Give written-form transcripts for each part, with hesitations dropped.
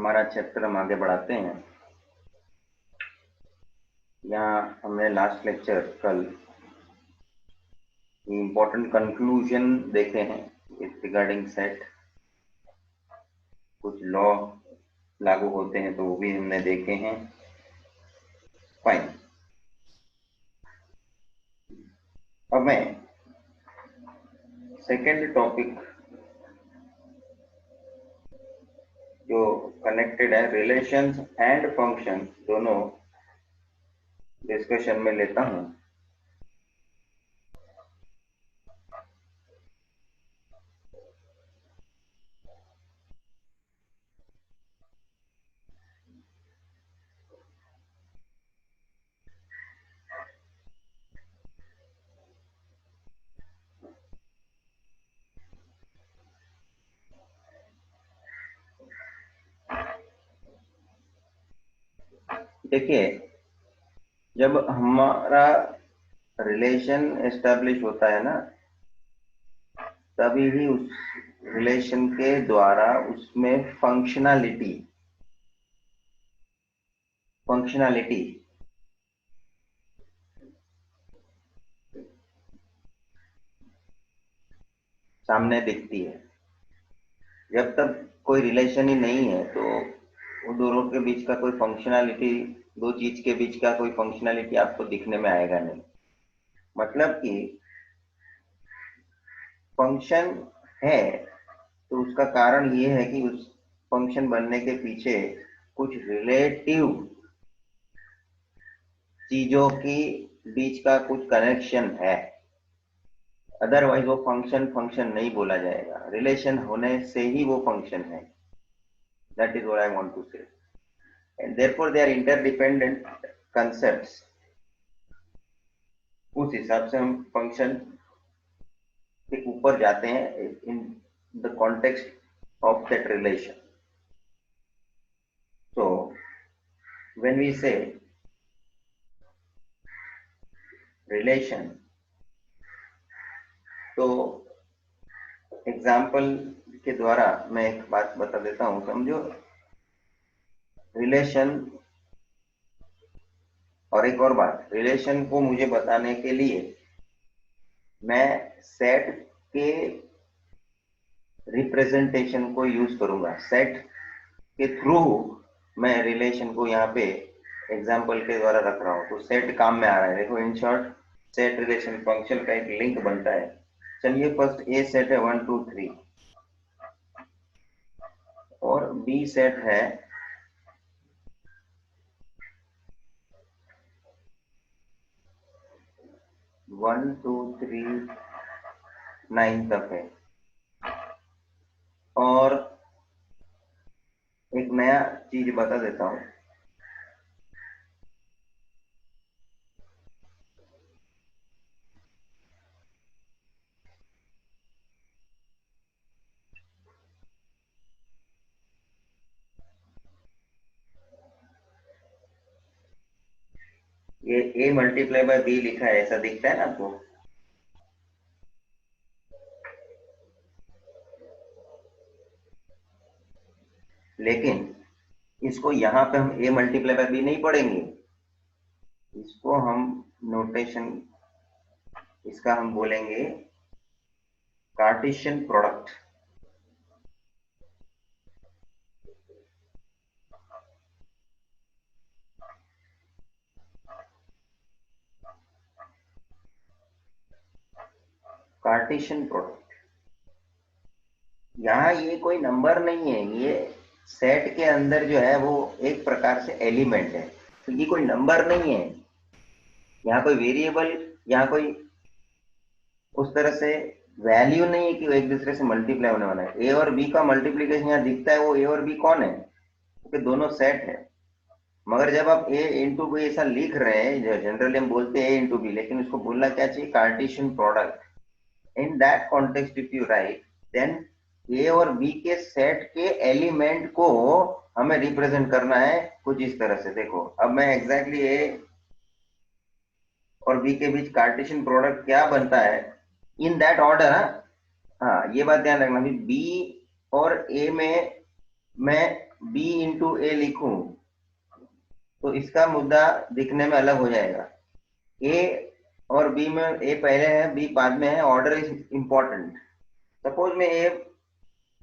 हमारा चैप्टर हम आगे बढ़ाते हैं। यहाँ हमने लास्ट लेक्चर कल इम्पोर्टेंट कंक्लूजन देखे हैं रिगार्डिंग सेट। कुछ लॉ लागू होते हैं तो वो भी हमने देखे हैं। फाइन। अब मैं सेकेंड टॉपिक जो कनेक्टेड है रिलेशंस एंड फंक्शन दोनों डिस्कशन में लेता हूं। देखिए, जब हमारा रिलेशन एस्टेब्लिश होता है ना, तभी भी उस रिलेशन के द्वारा उसमें फंक्शनैलिटी सामने दिखती है। जब तक कोई रिलेशन ही नहीं है तो वो दोनों के बीच का कोई फंक्शनैलिटी, दो चीज के बीच का कोई फंक्शनैलिटी आपको दिखने में आएगा नहीं। मतलब कि फंक्शन है तो उसका कारण ये है कि उस फंक्शन बनने के पीछे कुछ रिलेटिव चीजों की बीच का कुछ कनेक्शन है। अदरवाइज वो फंक्शन नहीं बोला जाएगा। रिलेशन होने से ही वो फंक्शन है। That is what I want to say. And therefore they are interdependent concepts. उस हिसाब से हम फंक्शन के ऊपर जाते हैं in the context of that relation. So when we say relation, तो एग्जाम्पल के द्वारा मैं एक बात बता देता हूं। समझो, रिलेशन और एक और बात, रिलेशन को मुझे बताने के लिए मैं सेट के रिप्रेजेंटेशन को यूज करूंगा। सेट के थ्रू मैं रिलेशन को यहाँ पे एग्जाम्पल के द्वारा रख रहा हूँ, तो सेट काम में आ रहा है। देखो, in short set relation function का एक लिंक बनता है। चलिए, फर्स्ट ए सेट है 1 2 3 और बी सेट है 1 2 3 9 तक है। और एक नया चीज बता देता हूं। ये a मल्टीप्लाई बाय b लिखा है, ऐसा दिखता है ना आपको? लेकिन इसको यहाँ पे हम a मल्टीप्लाई बाय b नहीं पढ़ेंगे। इसको हम नोटेशन, इसका हम बोलेंगे कार्टेशियन प्रोडक्ट। कार्टेशियन प्रोडक्ट, यहाँ ये कोई नंबर नहीं है, ये सेट के अंदर जो है वो एक प्रकार से एलिमेंट है। तो ये कोई नंबर नहीं है, यहाँ कोई वेरिएबल, यहाँ कोई उस तरह से वैल्यू नहीं है कि वो एक दूसरे से मल्टीप्लाई होने वाला है। ए और बी का मल्टीप्लीकेशन यहाँ दिखता है, वो ए और बी कौन है? क्योंकि दोनों सेट है। मगर जब आप ए इंटू बी ऐसा लिख रहे हैं, जनरली हम बोलते हैं ए इंटू बी, लेकिन उसको बोलना क्या चाहिए? Cartesian product. In that context if you write, then A और बी के सेट के एलिमेंट को हमें रिप्रेजेंट करना है कुछ इस तरह से। देखो, अब मैं एग्जैक्टली ए और बी के बीच कार्टेशियन प्रोडक्ट क्या बनता है इन दैट ऑर्डर। हाँ, ये बात ध्यान रखना। बी और ए में मैं बी इंटू ए लिखूं तो इसका मुद्दा दिखने में अलग हो जाएगा। ए और बी में ए पहले है बी बाद में है, ऑर्डर इज इंपॉर्टेंट। सपोज मैं ए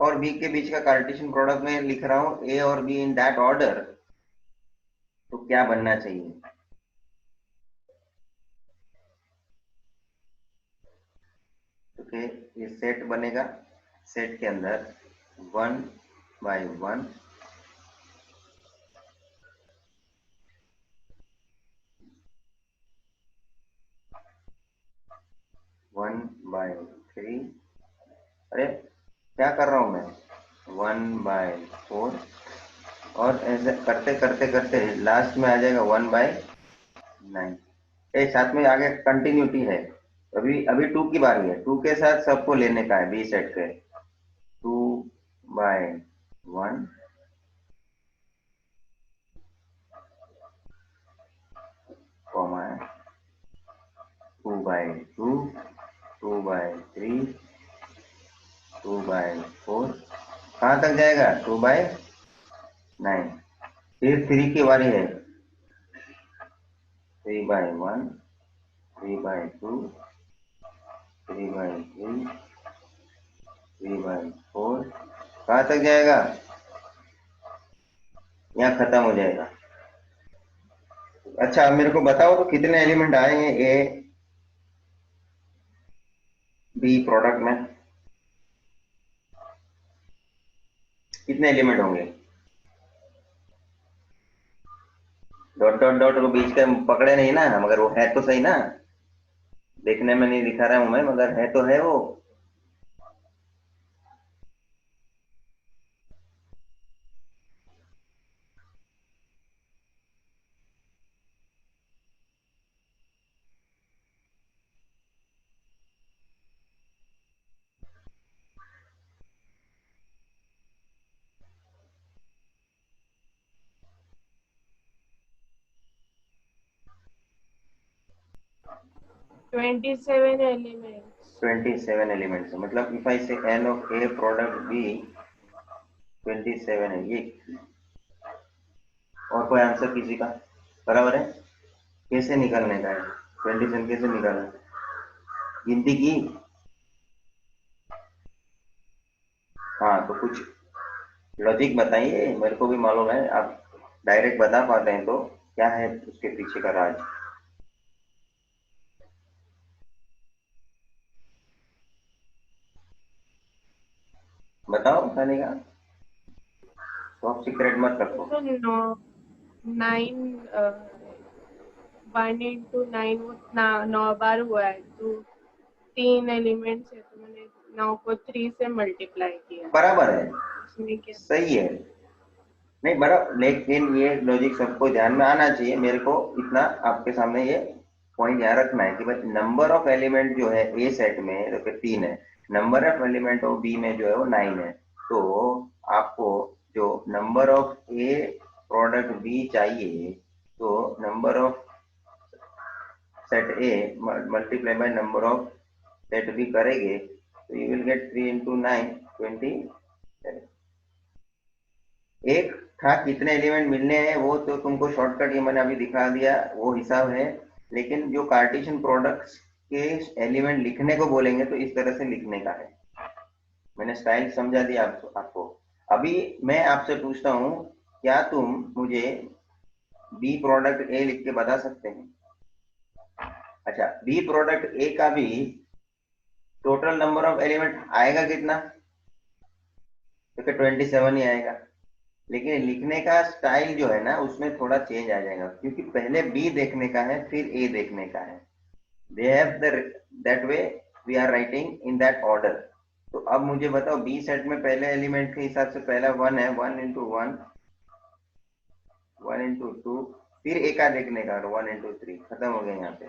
और बी के बीच का कार्टेशियन प्रोडक्ट में लिख रहा हूं ए और बी इन दैट ऑर्डर, तो क्या बनना चाहिए? ओके, ये सेट बनेगा। सेट के अंदर 1 by 1 1/3। अरे क्या कर रहा हूं मैं? 1/4। और ऐसे करते करते करते लास्ट में आ जाएगा 1/9। साथ में आगे कंटिन्यूटी है। अभी अभी 2 की बारी है, 2 के साथ सबको लेने का है बी सेट के। 2/1 कॉमा 2/2 2/3 2/4। कहाँ तक जाएगा? 2/9। फिर 3 की बारी है। 3/1 3/2 3/3 3/4। कहाँ तक जाएगा? यहाँ खत्म हो जाएगा। अच्छा, अब मेरे को बताओ तो कितने एलिमेंट आएंगे ए बी प्रोडक्ट में? कितने एलिमेंट होंगे? डॉट डॉट डॉट को बीच का पकड़े नहीं ना, मगर वो है तो सही ना। देखने में नहीं दिखा रहा हूं मैं, मगर है तो है वो। 27 elements. 27 एलिमेंट्स है, मतलब if I say n of A product B 27 है ये। और कोई आंसर किसी का? बराबर है। कैसे निकालने का है? 27 कैसे निकालना? गिनती की? हाँ, तो कुछ लॉजिक बताइए, मेरे को भी मालूम है आप डायरेक्ट बता पाते हैं तो क्या है उसके पीछे का राज? बताओ बताने का, टॉप सीक्रेट मत रखो। तो 9 1 into 9 वो 9 बार हुआ है, तो 3 एलिमेंट्स है, तो मैंने 9 को 3 से मल्टीप्लाई किया। बराबर है, उसमें क्या? सही है। नहीं बराबर, लेकिन ये लॉजिक सबको ध्यान में आना चाहिए। मेरे को इतना आपके सामने ये पॉइंट याद रखना है कि भाई नंबर ऑफ एलिमेंट जो है ए सेट में तो फिर 3 है, number of element of B में जो है वो 9 है। तो आपको जो number of A product B चाहिए, तो number of set A multiply by number of set B करेंगे तो यू विल गेट 3 into 9 27। एक था कितने एलिमेंट मिलने हैं वो तो तुमको शॉर्टकट ये मैंने अभी दिखा दिया, वो हिसाब है। लेकिन जो कार्टेशियन प्रोडक्ट्स के एलिमेंट लिखने को बोलेंगे तो इस तरह से लिखने का है। मैंने स्टाइल समझा दिया आपको। अभी मैं आपसे पूछता हूँ, क्या तुम मुझे बी प्रोडक्ट ए लिख के बता सकते हैं? अच्छा, बी प्रोडक्ट ए का भी टोटल नंबर ऑफ एलिमेंट आएगा कितना? तो 27 ही आएगा। लेकिन लिखने का स्टाइल जो है ना उसमें थोड़ा चेंज आ जाएगा, क्योंकि पहले बी देखने का है फिर ए देखने का है। They have that way, we are writing in that order. तो अब मुझे बताओ बी सेट में पहले एलिमेंट के हिसाब से पहला 1 है, 1 into 1 1 into 2, फिर ए का देखने का 1 into 3, खत्म हो गया यहाँ पे।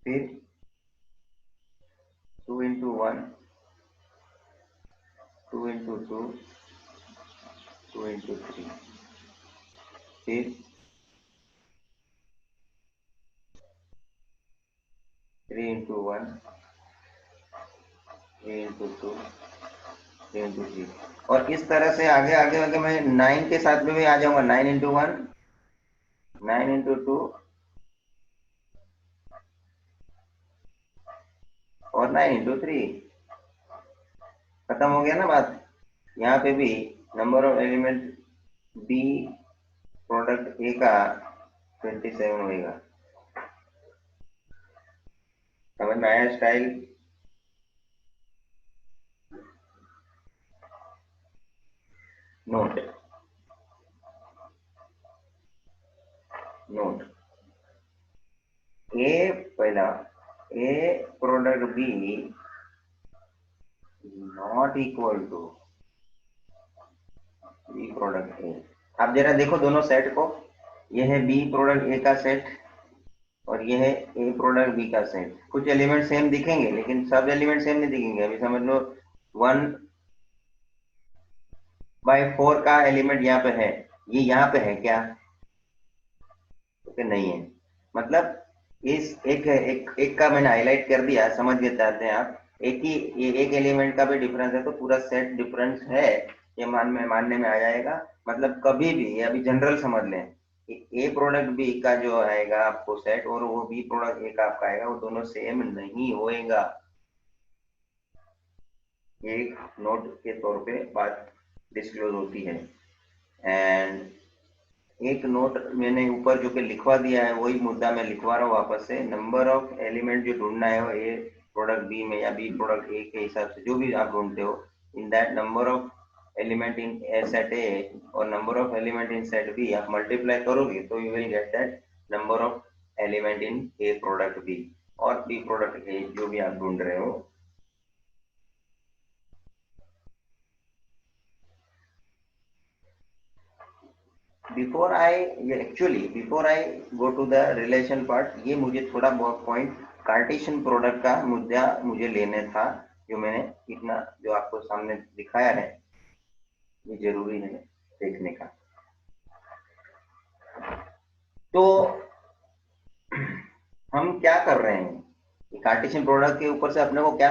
फिर 2 into 1 2 into 2 2 into 3, फिर 3 into 1 3 into 2 3 into 3। और इस तरह से आगे आगे आगे मैं 9 के साथ में भी आ जाऊंगा। 9 into 1, 9 into 2 और 9 into 3। खत्म हो गया ना बात। यहाँ पे भी number of element B product A का 27 होगा। समझ में आया स्टाइल? नोट नोट ए, पहला A product B not equal to B product A. आप जरा देखो दोनों सेट को, यह है बी प्रोडक्ट ए का सेट और यह है ए प्रोडक्ट बी का सेट। कुछ एलिमेंट सेम दिखेंगे लेकिन सब एलिमेंट सेम नहीं दिखेंगे। अभी समझ लो 1/4 का एलिमेंट यहाँ पे है, ये यहाँ पे है क्या? तो नहीं है। मतलब इस एक का मैंने हाईलाइट कर दिया, समझ गए चाहते हैं आप। एक ही ये एक एलिमेंट का भी डिफरेंस है तो पूरा सेट डिफरेंस है, ये मानने में आ जाएगा। मतलब कभी भी अभी जनरल समझ लें, ए प्रोडक्ट बी का जो आएगा आपको सेट और वो बी प्रोडक्ट ए का आपका आएगा, वो दोनों सेम नहीं होएगा। एक नोट के तौर पे बात डिस्क्लोज होती है। एंड एक नोट मैंने ऊपर जो कि लिखवा दिया है वही मुद्दा मैं लिखवा रहा हूँ वापस से। नंबर ऑफ एलिमेंट जो ढूंढना है वो ए प्रोडक्ट बी में या बी प्रोडक्ट ए के हिसाब से जो भी आप ढूंढते हो, in that number of element in set A और number of element in set B आप मल्टीप्लाई करोगे तो you will get that number of element in A product B और बी प्रोडक्ट ए जो भी आप ढूंढ रहे हो। Before I go to the relation part, ये मुझे थोड़ा बहुत पॉइंट कार्टेशियन प्रोडक्ट का मुद्दा मुझे लेने था, जो मैंने इतना जो आपको सामने दिखाया है ये जरूरी है देखने का। तो हम क्या कर रहे हैं, कार्टेशियन प्रोडक्ट के ऊपर से अपने को क्या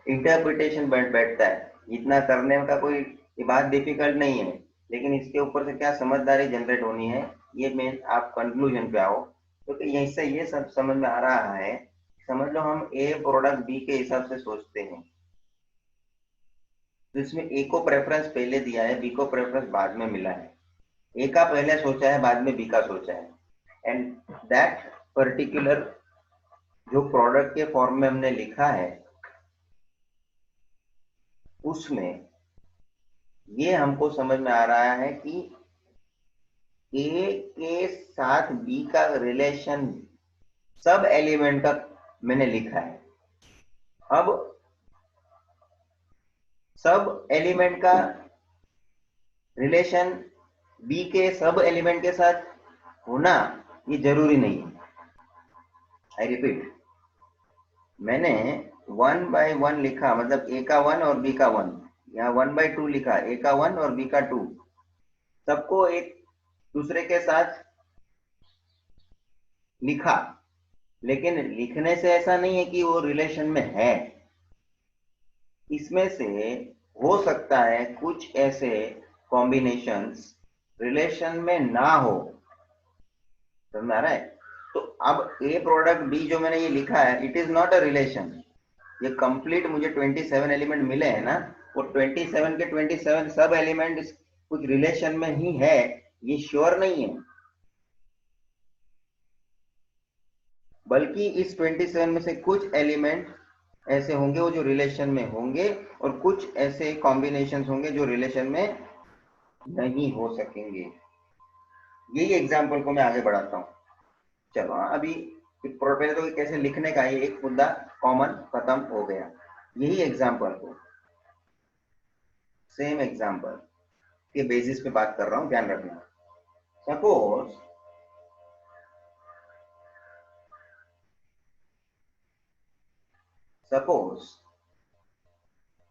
इंटरप्रिटेशन बैठता है। इतना करने का कोई ये बात डिफिकल्ट नहीं है, लेकिन इसके ऊपर से क्या समझदारी जनरेट होनी है, ये मेन आप कंक्लूजन पे आओ। क्योंकि तो यहीं से ये सब समझ में आ रहा है, समझ लो हम ए प्रोडक्ट बी के हिसाब से सोचते हैं तो इसमें ए को प्रेफरेंस पहले दिया है, बी को प्रेफरेंस बाद में मिला है। ए का पहले सोचा है, बाद में बी का सोचा है। एंड दैट पर्टिकुलर जो प्रोडक्ट के फॉर्म में हमने लिखा है उसमें ये हमको समझ में आ रहा है कि ए के साथ बी का रिलेशन सब एलिमेंट का मैंने लिखा है। अब सब एलिमेंट का रिलेशन बी के सब एलिमेंट के साथ होना ये जरूरी नहीं है। आई रिपीट, मैंने 1/1 लिखा, मतलब ए का 1 और बी का 1, यहाँ 1/2 लिखा, ए का 1 और बी का 2, सबको एक दूसरे के साथ लिखा। लेकिन लिखने से ऐसा नहीं है कि वो रिलेशन में है। इसमें से हो सकता है कुछ ऐसे कॉम्बिनेशंस रिलेशन में ना हो। समझ में आ रहा है? तो अब ए प्रोडक्ट बी जो मैंने ये लिखा है, it is not a relation. ये कंप्लीट मुझे 27 एलिमेंट मिले हैं ना, वो 27 के 27 सब एलिमेंट कुछ रिलेशन में ही है, ये श्योर नहीं है। बल्कि इस 27 में से कुछ एलिमेंट ऐसे होंगे वो जो रिलेशन में होंगे और कुछ ऐसे कॉम्बिनेशंस होंगे जो रिलेशन में नहीं हो सकेंगे। यही एग्जांपल को मैं आगे बढ़ाता हूँ। चलो अभी पहले तो कैसे लिखने का ये एक मुद्दा कॉमन खत्म हो गया। यही एग्जांपल को सेम एग्जांपल के बेसिस पे बात कर रहा हूँ, ध्यान रखना। सपोज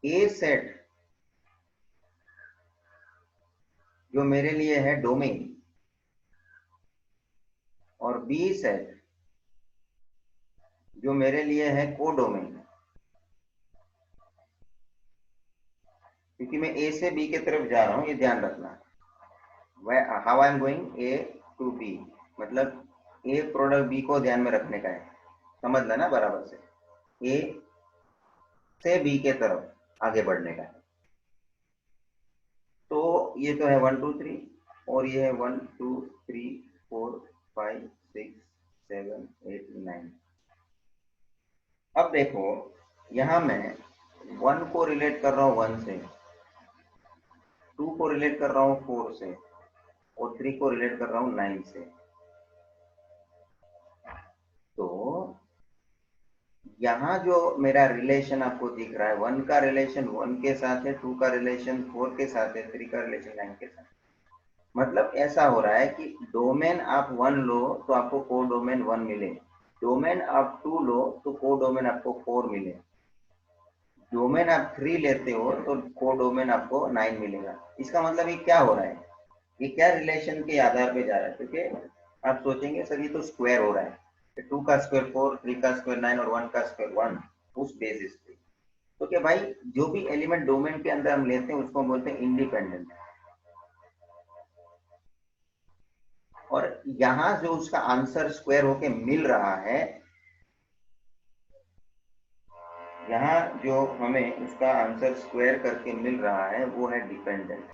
ए सेट जो मेरे लिए है डोमेन और बी सेट जो मेरे लिए है कोडोमेन। क्योंकि मैं ए से बी की तरफ जा रहा हूँ, ये ध्यान रखना। How I am going A to B, मतलब ए प्रोडक्ट बी को ध्यान में रखने का है, समझ लेना बराबर से, ए से बी के तरफ आगे बढ़ने का है। तो ये तो है 1 2 3, और ये है 1 2 3 4 5 6 7 8 9। अब देखो यहां मैं 1 को रिलेट कर रहा हूं 1 से, 2 को रिलेट कर रहा हूं 4 से, और 3 को रिलेट कर रहा हूं 9 से। तो यहाँ जो मेरा रिलेशन आपको दिख रहा है, 1 का रिलेशन 1 के साथ है, 2 का रिलेशन 4 के साथ है, 3 का रिलेशन 9 के साथ। मतलब ऐसा हो रहा है कि डोमेन आप 1 लो तो आपको को डोमेन 1 मिले, डोमेन आप 2 लो तो को डोमेन आपको 4 मिले, डोमेन आप 3 लेते हो तो को डोमेन आपको 9 मिलेगा। इसका मतलब ये क्या हो रहा है, ये क्या रिलेशन के आधार पे जा रहा है, क्योंकि आप सोचेंगे सर ये तो स्क्वायर हो रहा है, 2 का स्क्वायर 4, 3 का स्क्वायर 9 और 1 का स्क्वायर 1, उस बेसिस पे। तो क्या भाई, जो भी एलिमेंट डोमेन के अंदर हम लेते हैं उसको बोलते हैं इंडिपेंडेंट। और यहां जो उसका आंसर स्क्वायर होके मिल रहा है, यहाँ जो हमें उसका आंसर स्क्वायर करके मिल रहा है वो है डिपेंडेंट।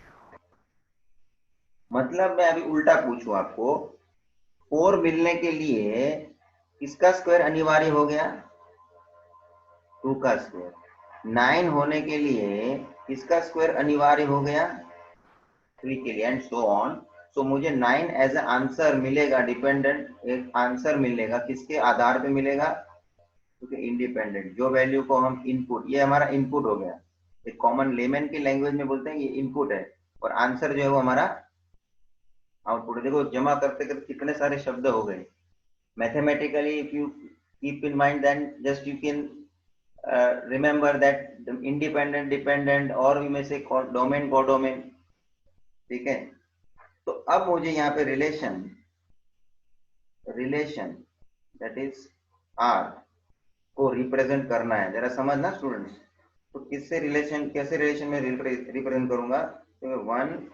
मतलब मैं अभी उल्टा पूछूं आपको, 4 मिलने के लिए किसका स्क्वायर अनिवार्य हो गया, 2 का स्क्वायर। 9 होने के लिए किसका स्क्वायर अनिवार्य हो गया, 3 के लिए, एंड सो ऑन। सो मुझे 9 एज ए आंसर मिलेगा, डिपेंडेंट एक आंसर मिलेगा, किसके आधार पे मिलेगा, क्योंकि इंडिपेंडेंट जो वैल्यू को हम इनपुट, ये हमारा इनपुट हो गया, एक कॉमन लेमन की लैंग्वेज में बोलते हैं ये इनपुट है, और आंसर जो है वो हमारा आउटपुट है। देखो जमा करते करते कितने सारे शब्द हो गए। Mathematically if you keep in mind then just you can remember that independent, dependent, और में से डोमेन कोडोमेन, ठीक है। तो अब मुझे यहाँ पे relation, relation that is R को रिप्रेजेंट करना है, जरा समझना स्टूडेंट्स। तो किससे रिलेशन, कैसे रिलेशन में रिप्रेजेंट करूंगा, तो 1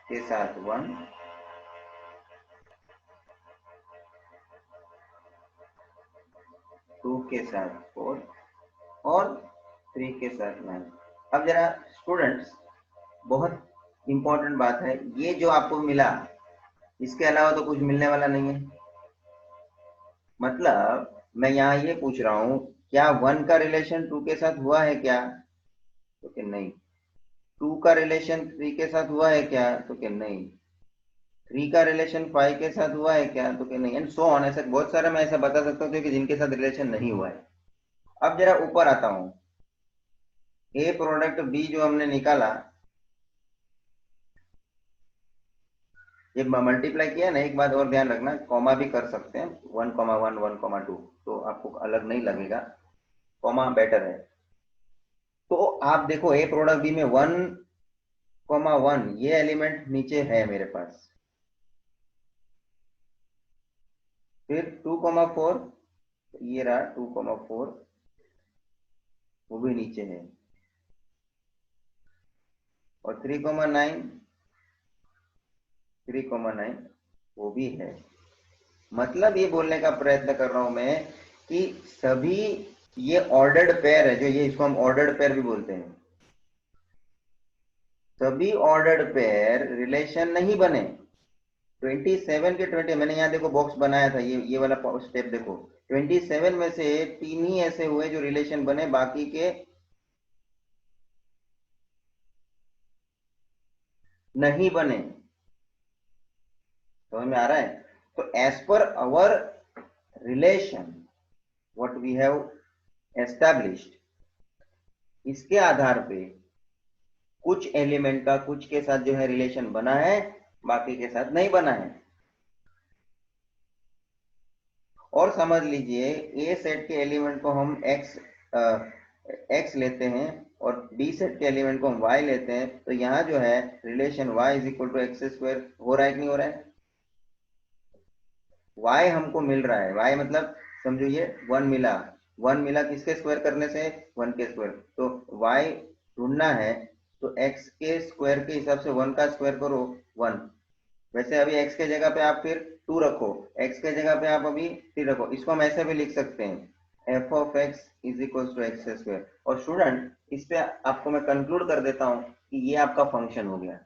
के साथ 1, 2 के साथ 4, और 3 के साथ 9। अब जरा स्टूडेंट्स, बहुत इंपॉर्टेंट बात है, ये जो आपको मिला इसके अलावा तो कुछ मिलने वाला नहीं है। मतलब मैं यहाँ ये पूछ रहा हूँ, क्या 1 का रिलेशन 2 के साथ हुआ है क्या, तो कि नहीं। 2 का रिलेशन 3 के साथ हुआ है क्या, तो कि नहीं। 3 का रिलेशन 5 के साथ हुआ है क्या, तो कि नहीं, एंड सो ऑन। ऐसे बहुत सारे मैं ऐसा बता सकता हूँ कि जिनके साथ रिलेशन नहीं हुआ है। अब जरा ऊपर आता हूँ, ए प्रोडक्ट बी जो हमने निकाला, ये मल्टीप्लाई किया ना, एक बात और ध्यान रखना, कॉमा भी कर सकते हैं, 1,1 1,2, तो आपको अलग नहीं लगेगा, कॉमा बेटर है। तो आप देखो ए प्रोडक्ट बी में 1,1 ये एलिमेंट नीचे है मेरे पास, फिर 2,4 ये रहा 2,4, वो भी नीचे है, और 3,9 3,9 वो भी है। मतलब ये बोलने का प्रयत्न कर रहा हूं मैं कि सभी ये ऑर्डर्ड पेयर है, जो ये इसको हम ऑर्डर्ड पेयर भी बोलते हैं, सभी ऑर्डर्ड पेयर रिलेशन नहीं बने। 27 के 20 मैंने यहाँ देखो बॉक्स बनाया था, ये वाला स्टेप देखो, 27 में से 3 ही ऐसे हुए जो रिलेशन बने, बाकी के नहीं बने। समझ में आ रहा है। तो as per our relation what we have established, इसके आधार पे कुछ एलिमेंट का कुछ के साथ जो है रिलेशन बना है, बाकी के साथ नहीं बना है। और समझ लीजिए ए सेट के एलिमेंट को हम एक्स लेते हैं और बी सेट के एलिमेंट को हम वाई लेते हैं, तो यहाँ जो है relation y is equal to x square हो रहा है कि नहीं हो रहा है। वाई हमको मिल रहा है, वाई मतलब समझो ये 1 मिला, 1 मिला किसके स्क्वायर करने से, 1 के स्क्वायर। तो वाई ढूंढना है तो x के स्क्वायर के हिसाब से 1 का स्क्वायर करो 1। वैसे अभी x के जगह पे आप फिर 2 रखो, x के जगह पे आप अभी 3 रखो। इसको हम ऐसे भी लिख सकते हैं f of x is equal to x square. और स्टूडेंट इस पे आपको मैं कंक्लूड कर देता हूं कि ये आपका फंक्शन हो गया।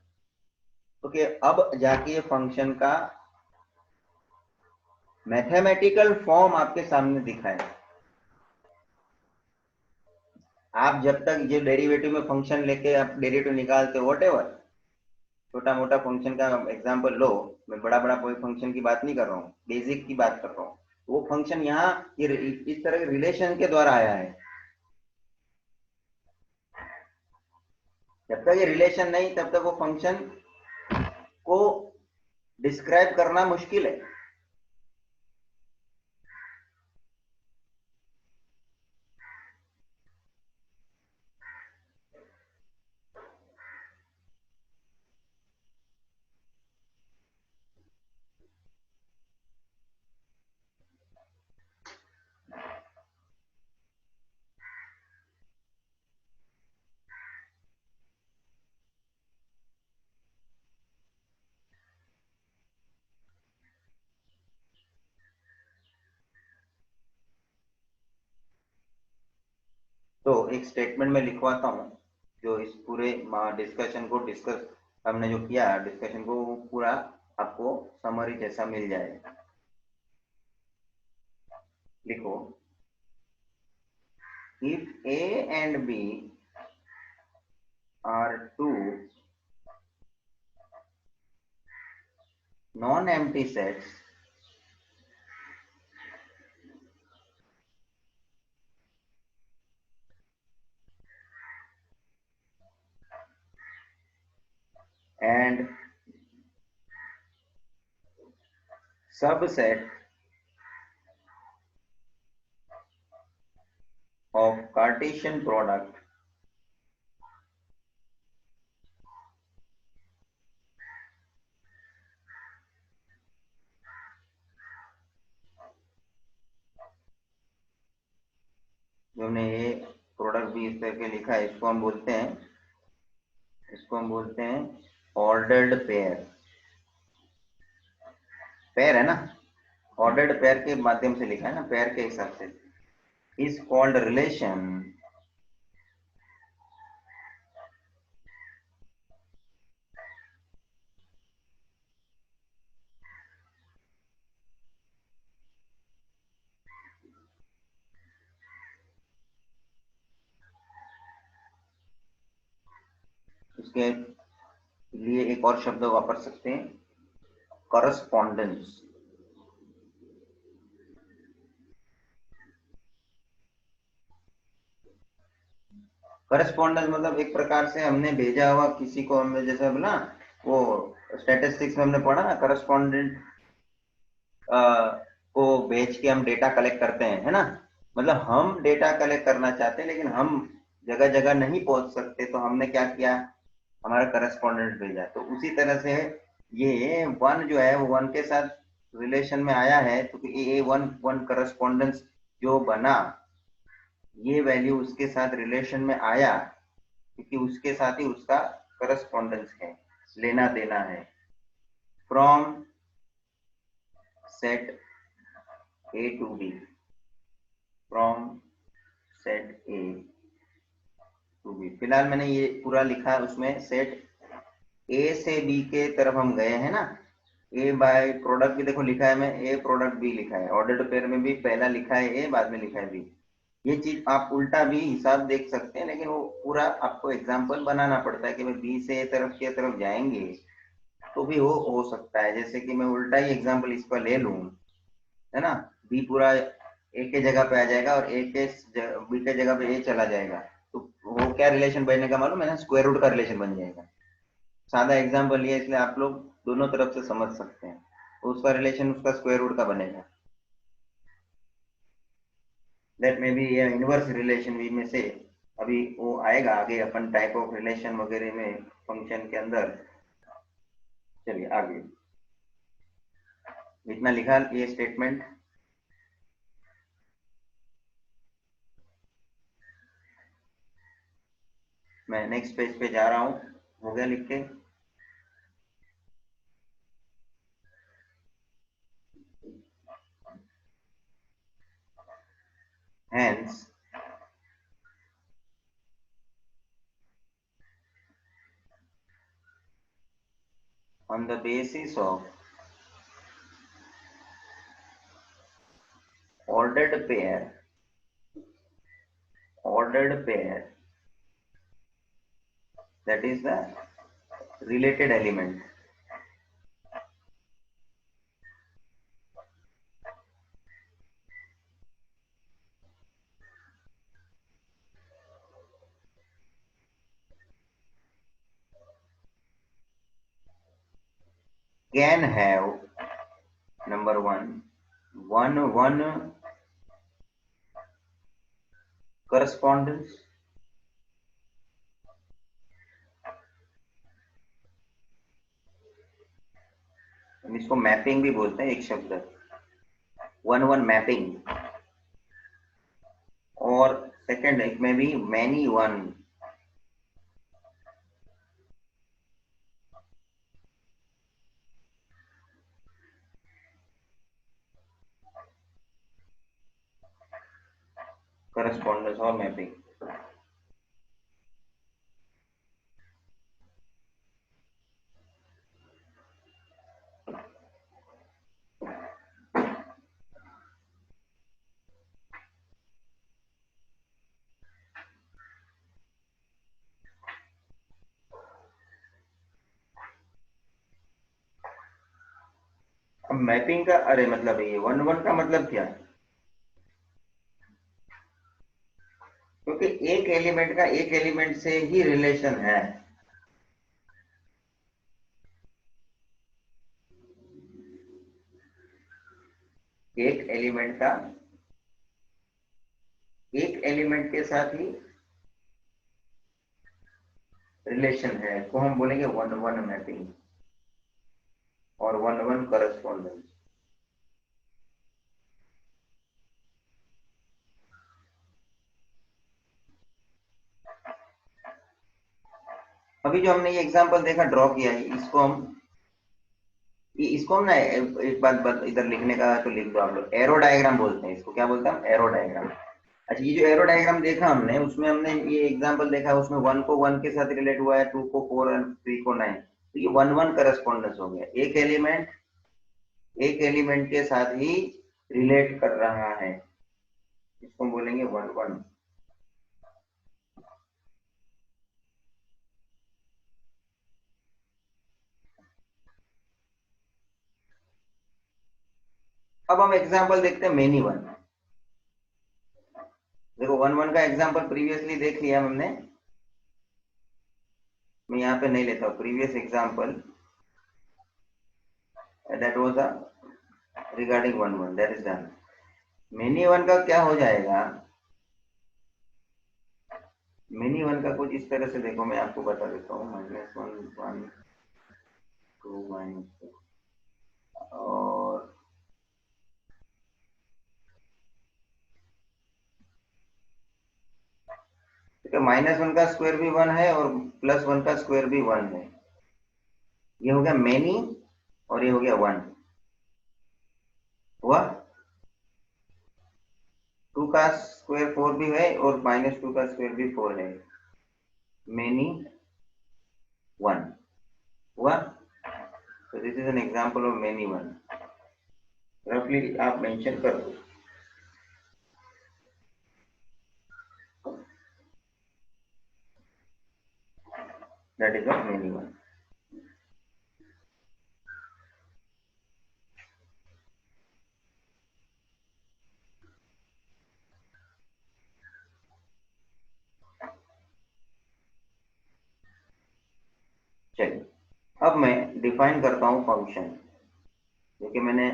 तो कि अब जाके ये फंक्शन का मैथमेटिकल फॉर्म आपके सामने दिखा है। आप जब तक ये डेरिवेटिव में फंक्शन लेके आप डेरिवेटिव निकालते हो व्हाटएवर, छोटा मोटा फंक्शन का एग्जांपल लो, मैं बड़ा बड़ा कोई फंक्शन की बात नहीं कर रहा हूँ, बेसिक की बात कर रहा हूँ। वो फंक्शन यहाँ ये इस तरह के रिलेशन के द्वारा आया है। जब तक ये रिलेशन नहीं तब तक वो फंक्शन को डिस्क्राइब करना मुश्किल है। तो एक स्टेटमेंट में लिखवाता हूँ जो इस पूरे डिस्कशन को हमने जो किया डिस्कशन को पूरा आपको समरी जैसा मिल जाएगा। लिखो, if a and b are two non empty sets and subset of Cartesian product जो हमने ये प्रोडक्ट भी इस करके लिखा है, इसको हम बोलते हैं ऑर्डर्ड पेयर। पेयर है ना, ऑर्डर्ड पेयर के माध्यम से लिखा है ना, पेयर के हिसाब से। इज कॉल्ड रिलेशन उसके लिए एक और शब्द वापर सकते हैं, करस्पॉन्डेंस। करस्पॉन्डेंस मतलब एक प्रकार से हमने भेजा हुआ किसी को, हमने जैसे बोला वो स्टैटिस्टिक्स में हमने पढ़ा ना, करस्पॉन्डेंट को भेज के हम डेटा कलेक्ट करते हैं, है ना। मतलब हम डेटा कलेक्ट करना चाहते हैं लेकिन हम जगह जगह नहीं पहुंच सकते, तो हमने क्या किया, हमारा करस्पॉन्डेंट भेजा। तो उसी तरह से ये वन जो है वो वन के साथ रिलेशन में आया है, तो ये वन वन करस्पॉन्डेंस जो बना, ये वैल्यू उसके साथ रिलेशन में आया क्योंकि उसके साथ ही उसका करस्पॉन्डेंस है, लेना देना है। From set A to B, from set A to B. फिलहाल मैंने ये पूरा लिखा है, उसमें सेट ए से बी के तरफ हम गए हैं ना। ए बाय प्रोडक्ट भी देखो लिखा है, मैं ए प्रोडक्ट बी लिखा है, ऑर्डर्ड पेयर में भी पहला लिखा है ए, बाद में लिखा है बी। ये चीज आप उल्टा भी हिसाब देख सकते हैं, लेकिन वो पूरा आपको एग्जाम्पल बनाना पड़ता है कि भाई बी से ए तरफ की तरफ जाएंगे तो भी वो हो सकता है। जैसे कि मैं उल्टा ही एग्जाम्पल इसका ले लूं, है ना, बी पूरा ए के जगह पे आ जाएगा और ए के बी के जगह पे ए चला जाएगा, तो वो क्या रिलेशन बनेगा मालूम है ना, स्क्वायर रूट का रिलेशन बन जाएगा। सादा एग्जाम्पल लिया इसलिए आप लोग दोनों तरफ से समझ सकते हैं, तो उसका रिलेशन उसका स्क्वायर रूट का बनेगा। दैट में भी ये इनवर्स रिलेशन भी में से अभी वो आएगा आगे, अपन टाइप ऑफ रिलेशन वगैरह में फंक्शन के अंदर। चलिए आगे, इतना लिखा ये स्टेटमेंट। मैं मैं नेक्स्ट पेज पे जा रहा हूं, हो गया लिख के। Hence, on the basis of ordered pair, that is the related element. Can have number one correspondence, हम इसको मैपिंग भी बोलते हैं, एक शब्द वन मैपिंग, और सेकंड इट में भी मैनी वन, करस्पॉन्डेंस और मैपिंग। अब मैपिंग का अरे मतलब ये वन का मतलब क्या है? क्योंकि एक एलिमेंट का एक एलिमेंट से ही रिलेशन है, एक एलिमेंट का एक एलिमेंट के साथ ही रिलेशन है, को हम बोलेंगे वन मैपिंग और वन करस्पॉन्डेंस। अभी जो हमने ये एग्जांपल देखा, ड्रॉ किया है, इसको हम ना एक बात इधर लिखने का तो लिख दो आप लोग, एरो डायग्राम बोलते हैं इसको। क्या बोलते हैं? Arrow diagram. अच्छा, ये जो एरो डायग्राम देखा हमने, उसमें हमने ये एग्जांपल देखा, उसमें वन को वन के साथ रिलेट हुआ है, टू को फोर और थ्री को नाइन, तो ये वन करस्पॉन्डेंस हो गया। एक एलिमेंट के साथ ही रिलेट कर रहा है, इसको बोलेंगे वन। अब हम एग्जांपल देखते हैं मेनी वन। देखो वन का एग्जांपल प्रीवियसली देख लिया हमने, मैं यहाँ पे नहीं लेता हूँ previous example, that was regarding one, that is done. Many one का क्या हो जाएगा? मिनी वन का कुछ इस तरह से देखो, मैं आपको बता देता हूँ, -1 1 2 -2 और -1 का स्क्वायर भी 1 है और +1 का स्क्वायर भी 1 है। ये हो गया मेनी और ये हो गया 1 हुआ। 2 का स्क्वायर 4 भी है और -2 का स्क्वायर भी 4 है, मेनी 1 हुआ। तो this is an example of many one. रफली आप मेंशन कर दो, that is of many one. चलिए अब मैं डिफाइन करता हूं फंक्शन, क्योंकि मैंने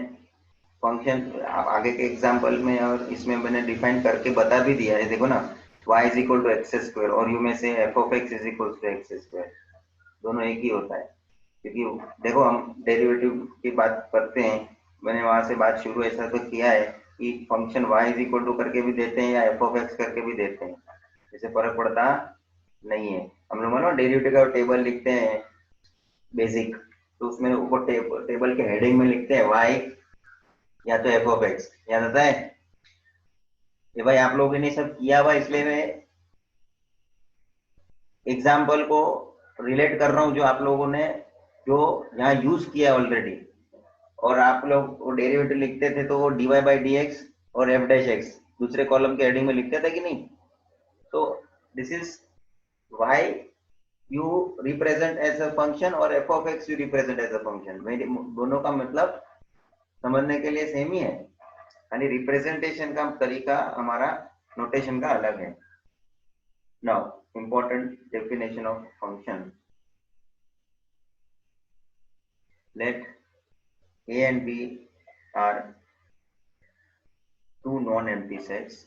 फंक्शन आगे के एग्जांपल में और इसमें मैंने डिफाइन करके बता भी दिया है। देखो ना, y is equal to x square और यू में से f of x is equal to x square, दोनों एक ही होता है। क्योंकि देखो हम डेरिवेटिव की बात करते हैं, मैंने वहां से बात शुरू ऐसा तो किया है कि function y is equal to करके भी देते हैं या एफ ऑफ एक्स करके भी देते हैं, इससे फर्क पड़ता नहीं है। हम लोग मानो डेरिवेटिव का टेबल लिखते हैं बेसिक, तो उसमें ऊपर टेबल के हेडिंग में लिखते हैं y या तो एफ ऑफ एक्स, याद आता है? ये भाई आप लोगों ने सब किया हुआ, इसलिए मैं एग्जाम्पल को रिलेट कर रहा हूं जो आप लोगों ने जो यहाँ यूज किया ऑलरेडी। और आप लोग वो डेरिवेटिव लिखते थे तो वो dy बाई डी एक्स और एफ डैश एक्स दूसरे कॉलम के हेडिंग में लिखते थे कि नहीं? तो this is Y you represent as a function और F of X you represent as a function. मेरे दोनों का मतलब समझने के लिए सेम ही है, खाली रिप्रेजेंटेशन का तरीका हमारा नोटेशन का अलग है। Now important definition of function. Let A and B are two non-empty sets.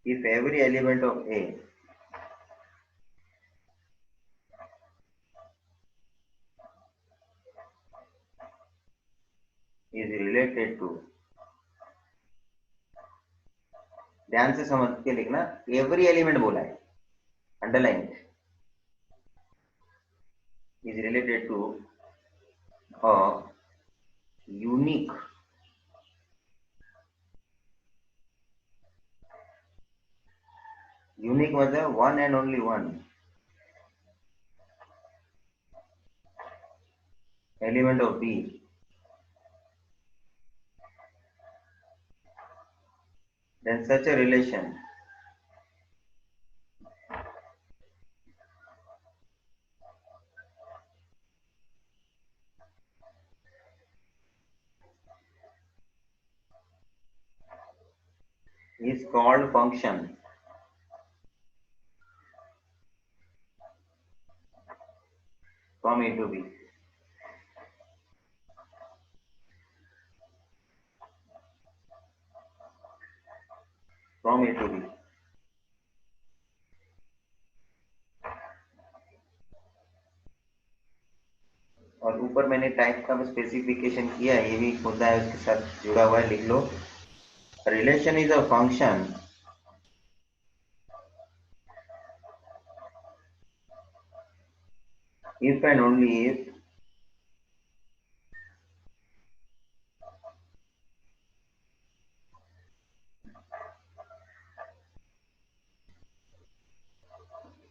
If every element of A is related to, ध्यान से समझ के लिखना, एवरी एलिमेंट बोला है, underline, is related to a unique unique मतलब one and only one element of B then such a relation is called function from A to B. From A to B. और ऊपर मैंने type का specification किया है, ये भी मुद्दा है उसके साथ जुड़ा हुआ है, लिख लो। Relation is a function if and only if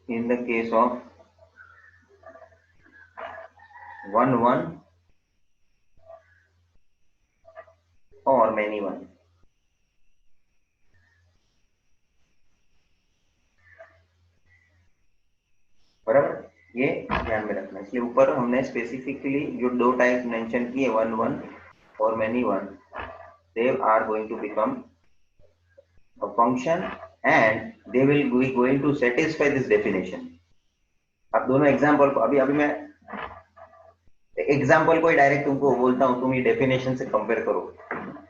in the case of 1 1 or many 1। बराबर, ये ध्यान में रखना। इसलिए ऊपर हमने स्पेसिफिकली जो दो टाइप मेंशन किए 1 1 और many 1, they are going to become a function and they will be going to satisfy this definition। अब दोनों एग्जांपल को अभी अभी मैं एग्जाम्पल को ही डायरेक्ट तुमको बोलता हूँ, तुम ये डेफिनेशन से कंपेयर करो,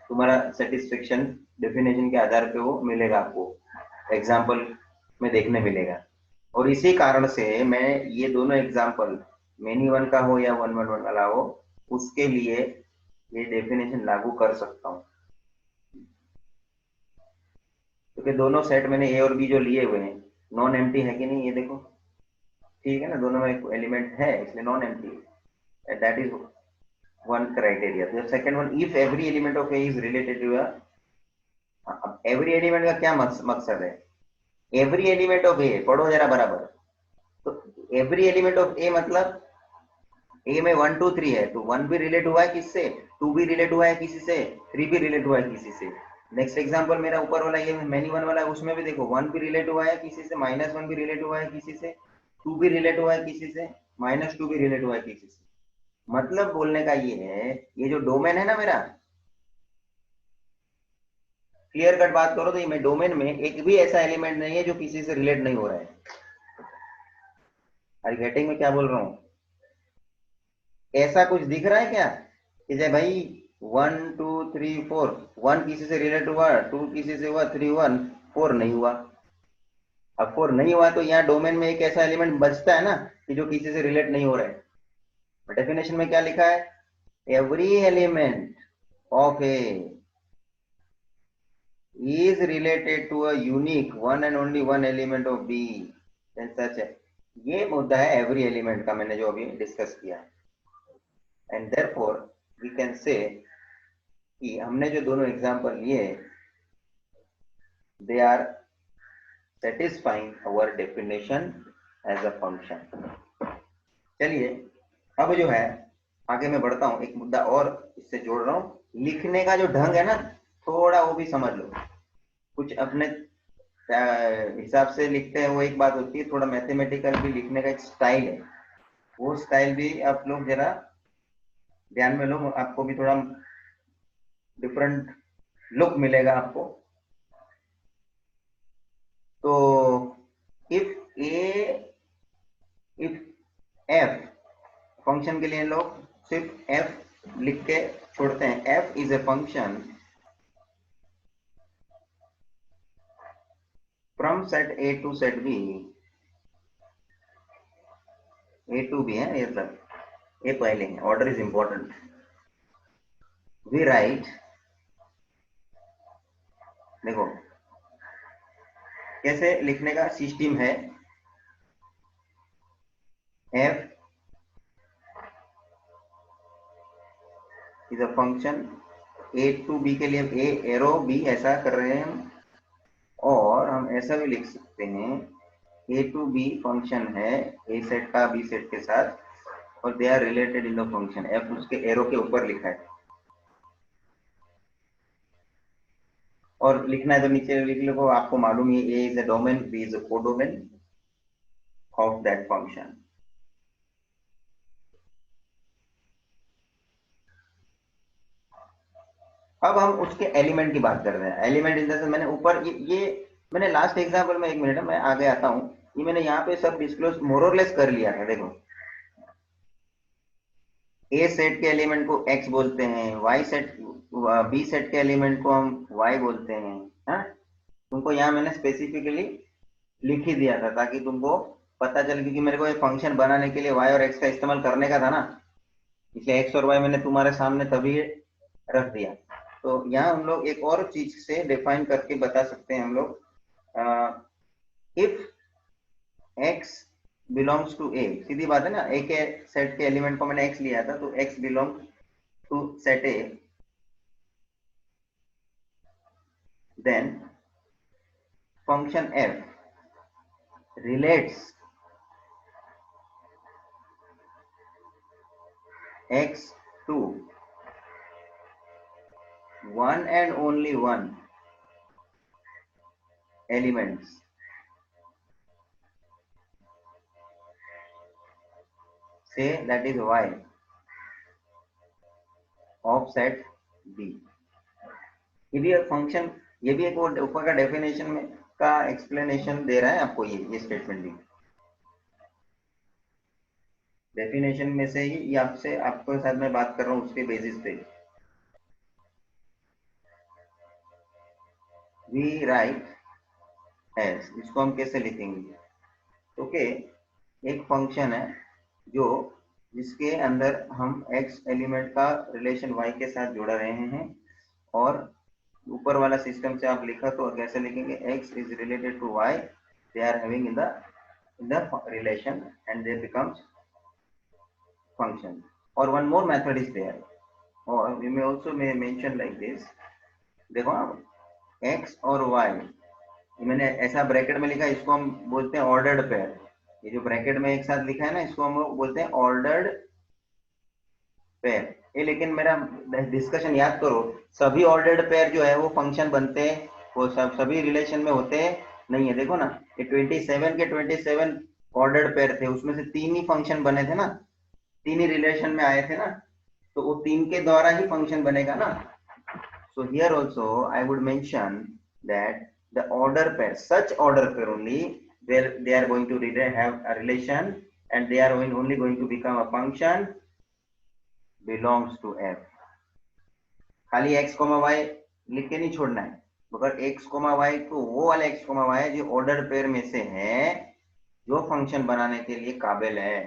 तुम्हारा सेटिस्फेक्शन डेफिनेशन के आधार पे वो मिलेगा, आपको एग्जाम्पल में देखने मिलेगा। और इसी कारण से मैं ये दोनों एग्जाम्पल मेनी वन का हो या 1 1 1 वाला हो, उसके लिए ये डेफिनेशन लागू कर सकता हूँ, क्योंकि दोनों सेट मैंने ए और बी जो लिए हुए हैं नॉन एम्प्टी है कि नहीं, ये देखो, ठीक है ना, दोनों में एक एलिमेंट है इसलिए non empty, that is one criteria। The second one, if every element of A is related to a, अब every element का क्या मकसद है? every element of A पढ़ो जरा बराबर। तो every element of A मतलब A में 1 2 3 है, तो 1 भी रिलेट हुआ है किससे, 2 भी रिलेट हुआ है किसी से, 3 भी रिलेट हुआ है किसी से। नेक्स्ट एग्जांपल मेरा ऊपर वाला ये मेनी वन वाला है, उसमें भी देखो 1 भी रिलेट हुआ है किसी से, -1 भी रिलेट हुआ है किसी से, 2 भी रिलेट हुआ है किसी से, -2 भी रिलेट हुआ है किसी से। मतलब बोलने का ये है, ये जो डोमेन है ना मेरा, क्लियर कट बात करो तो ये डोमेन में एक भी ऐसा एलिमेंट नहीं है जो किसी से रिलेट नहीं हो रहा है। अरे गेटिंग में क्या बोल रहा हूं? ऐसा कुछ दिख रहा है क्या कि जय भाई 1 2 3 4, 1 किसी से रिलेट हुआ, 2 किसी से हुआ, 3 1, 4 नहीं हुआ। अब 4 नहीं हुआ तो यहाँ डोमेन में एक ऐसा एलिमेंट बचता है ना कि जो किसी से रिलेट नहीं हो रहा है। डेफिनेशन में क्या लिखा है? every element of A is related to a unique one and only one element of B, then such है। ये मुद्दा है एवरी एलिमेंट का, मैंने जो अभी डिस्कस किया है। And therefore we can say कि हमने जो दोनों एग्जांपल लिए they are satisfying our definition as a function. चलिए अब जो है आगे मैं बढ़ता हूं, एक मुद्दा और इससे जोड़ रहा हूं। लिखने का जो ढंग है ना, थोड़ा वो भी समझ लो। कुछ अपने हिसाब से लिखते हैं वो एक बात होती है, थोड़ा मैथमेटिकल भी लिखने का एक स्टाइल है, वो स्टाइल भी आप लोग जरा ध्यान में लो, आपको भी थोड़ा डिफरेंट लुक मिलेगा आपको। तो इफ एफ फंक्शन के लिए लोग सिर्फ एफ लिख के छोड़ते हैं। F is a function from set A to set B, A to B है ये सब, ये पहले है, order is important. We write, देखो कैसे लिखने का सिस्टम है। F is a function A to B के लिए ए एरो बी ऐसा कर रहे हैं हम, और हम ऐसा भी लिख सकते हैं ए टू बी फंक्शन है ए सेट का बी सेट के साथ, और they are related in the function. F उसके एरो के ऊपर लिखा है, और लिखना है तो नीचे लिख लो, आपको मालूम है A is a domain, B is a codomain of that function. अब हम उसके एलिमेंट की बात कर रहे हैं। एलिमेंट इन द सेंस मैंने ऊपर ये मैंने लास्ट एग्जांपल में, एक मिनट मैं आगे आता हूं, ये मैंने यहाँ पे सब डिस्क्लोज मोर और लेस कर लिया है। देखो ए सेट के एलिमेंट को एक्स बोलते हैं, वाई सेट बी सेट के एलिमेंट को हम वाई बोलते हैं। हाँ, तुमको यहाँ मैंने स्पेसिफिकली लिख ही दिया था ताकि तुमको पता चले, क्योंकि मेरे को ये फंक्शन बनाने के लिए वाई और एक्स का इस्तेमाल करने का था ना, इसलिए एक्स और वाई मैंने तुम्हारे सामने तभी रख दिया। तो यहाँ हम लोग एक और चीज से डिफाइन करके बता सकते हैं हम लोग, इफ एक्स बिलोंग्स टू ए, सीधी बात है ना, ए के सेट के एलिमेंट को मैंने एक्स लिया था, तो x belongs to set A, then function f relates x to one and only one elements, say that is y of set b। ये भी एक फंक्शन, ये भी एक वो ऊपर का डेफिनेशन में का एक्सप्लेनेशन दे रहा है आपको, ये स्टेटमेंट भी डेफिनेशन में से ही, ये आपसे आपके साथ मैं बात कर रहा हूँ उसके बेसिस पे। वी राइट एज, इसको हम कैसे लिखेंगे? ओके, एक फंक्शन है जो जिसके अंदर हम x एलिमेंट का रिलेशन y के साथ जोड़ा रहे हैं, और ऊपर वाला सिस्टम से आप लिखा तो कैसे लिखेंगे? x is related to y, they are having in the relation and they becomes function, or one more method is there, or we may also may mention like this। देखो आप x और y, मैंने ऐसा bracket में लिखा, इसको हम बोलते हैं ऑर्डर्ड पेयर। ये जो ब्रैकेट में एक साथ लिखा है ना, इसको हम लोग बोलते हैं ऑर्डर्ड पेयर। ये लेकिन मेरा डिस्कशन याद करो, सभी ऑर्डर्ड पेयर जो है वो फंक्शन बनते हैं, वो सभी रिलेशन में होते हैं नहीं है। देखो ना, ये 27 के 27 ऑर्डर्ड पेयर थे, उसमें से 3 ही फंक्शन बने थे ना, 3 ही रिलेशन में आए थे ना, तो वो 3 के द्वारा ही फंक्शन बनेगा ना। So here also I would mention that the order pair, such order pair only, where they are going to have a relation and they are only going to become a function belongs to f। खाली x, y लिख के नहीं छोड़ना है, मगर x, y तो वो वाले x, y है जो ऑर्डर पेयर में से है, जो फंक्शन बनाने के लिए काबिल है।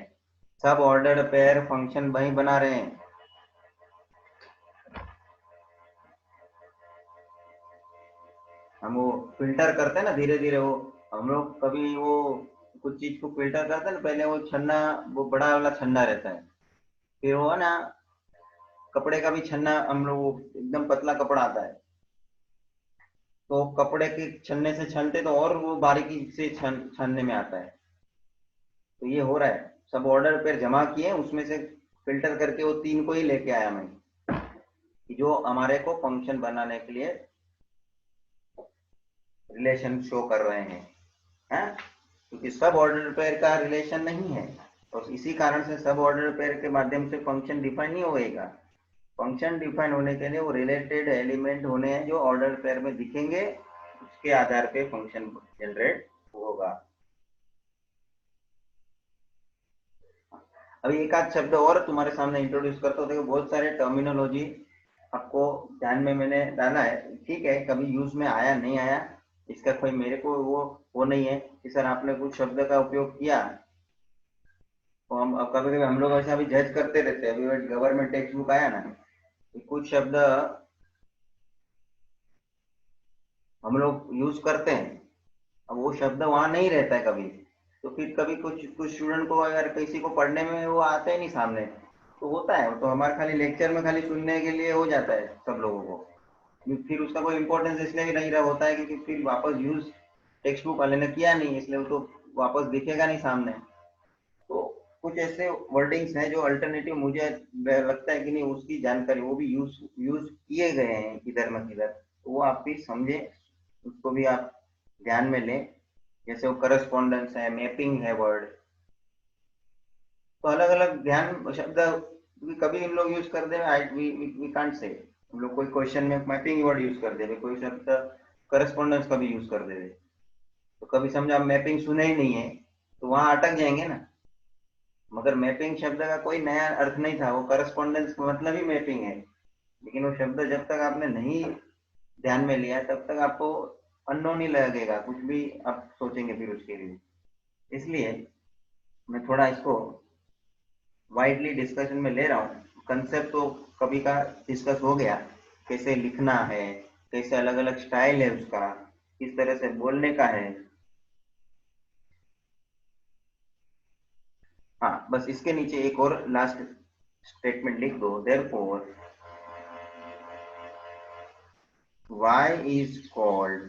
सब ऑर्डर पेयर फंक्शन वही बना रहे हैं, हम वो फिल्टर करते हैं ना धीरे धीरे, वो हम लोग कभी वो कुछ चीज को फिल्टर करते हैं ना, पहले वो छन्ना, वो बड़ा वाला छन्ना रहता है, फिर वो है ना कपड़े का भी छन्ना, हम लोग एकदम पतला कपड़ा आता है, तो कपड़े के छन्ने से छनते तो और वो बारीकी से छनने में आता है। तो ये हो रहा है, सब ऑर्डर पर जमा किए, उसमें से फिल्टर करके वो 3 को ही लेके आया मैं, कि जो हमारे को फंक्शन बनाने के लिए रिलेशन शो कर रहे हैं, क्योंकि सब ऑर्डर पेयर का रिलेशन नहीं है, और इसी कारण से सब ऑर्डर पेयर के माध्यम से फंक्शन डिफाइन नहीं होएगा। फंक्शन डिफाइन होने के लिए वो रिलेटेड एलिमेंट होने हैं जो ऑर्डर पेयर में दिखेंगे, उसके आधार पे फंक्शन जनरेट होगा। अभी एक आध शब्द और तुम्हारे सामने इंट्रोड्यूस करता हूँ। देखो बहुत सारे टर्मिनोलॉजी आपको ध्यान में मैंने डाला है, ठीक है, कभी यूज में आया नहीं आया इसका कोई मेरे को वो नहीं है कि सर आपने कुछ शब्द का उपयोग किया, तो हम कभी कभी हम लोग ऐसा अभी जज करते रहते हैं। अभी गवर्नमेंट टेक्स्ट बुक आया ना, कि कुछ शब्द हम लोग यूज करते हैं, अब वो शब्द वहां नहीं रहता है कभी, तो फिर कभी कुछ कुछ स्टूडेंट को अगर किसी को पढ़ने में वो आता ही नहीं सामने, तो होता है, तो हमारे खाली लेक्चर में खाली सुनने के लिए हो जाता है सब लोगों को, फिर उसका कोई इंपॉर्टेंस इसलिए भी नहीं रहा होता है क्योंकि फिर वापस यूज टेक्स्ट बुक वाले ने किया नहीं, इसलिए वो तो वापस दिखेगा नहीं सामने। तो कुछ ऐसे वर्डिंग्स हैं जो अल्टरनेटिव मुझे लगता है कि नहीं, उसकी जानकारी वो भी यूज यूज किए गए हैं किधर न किधर, तो वो आप भी समझे, उसको भी आप ध्यान में लें। जैसे वो करस्पॉन्डेंस है, मैपिंग है वर्ड, तो अलग अलग ध्यान शब्द कभी हम लोग यूज कर दे, वी कांट से, हम लोग कोई क्वेश्चन में मैपिंग वर्ड यूज कर दे, कोई शब्द करस्पॉन्डेंस का भी यूज कर दे, तो कभी समझा मैपिंग सुने ही नहीं है तो वहां अटक जाएंगे ना। मगर मैपिंग शब्द का कोई नया अर्थ नहीं था, वो करस्पॉन्डेंस का मतलब ही मैपिंग है, लेकिन वो शब्द जब तक आपने नहीं ध्यान में लिया तब तक आपको अननोन ही लगेगा, कुछ भी आप सोचेंगे फिर उसके लिए। इसलिए मैं थोड़ा इसको वाइडली डिस्कशन में ले रहा हूँ। कंसेप्ट तो कभी का डिस्कस हो गया, कैसे लिखना है, कैसे अलग अलग स्टाइल है उसका, किस तरह से बोलने का है। हाँ, बस इसके नीचे एक और लास्ट स्टेटमेंट लिख दो, therefore y is called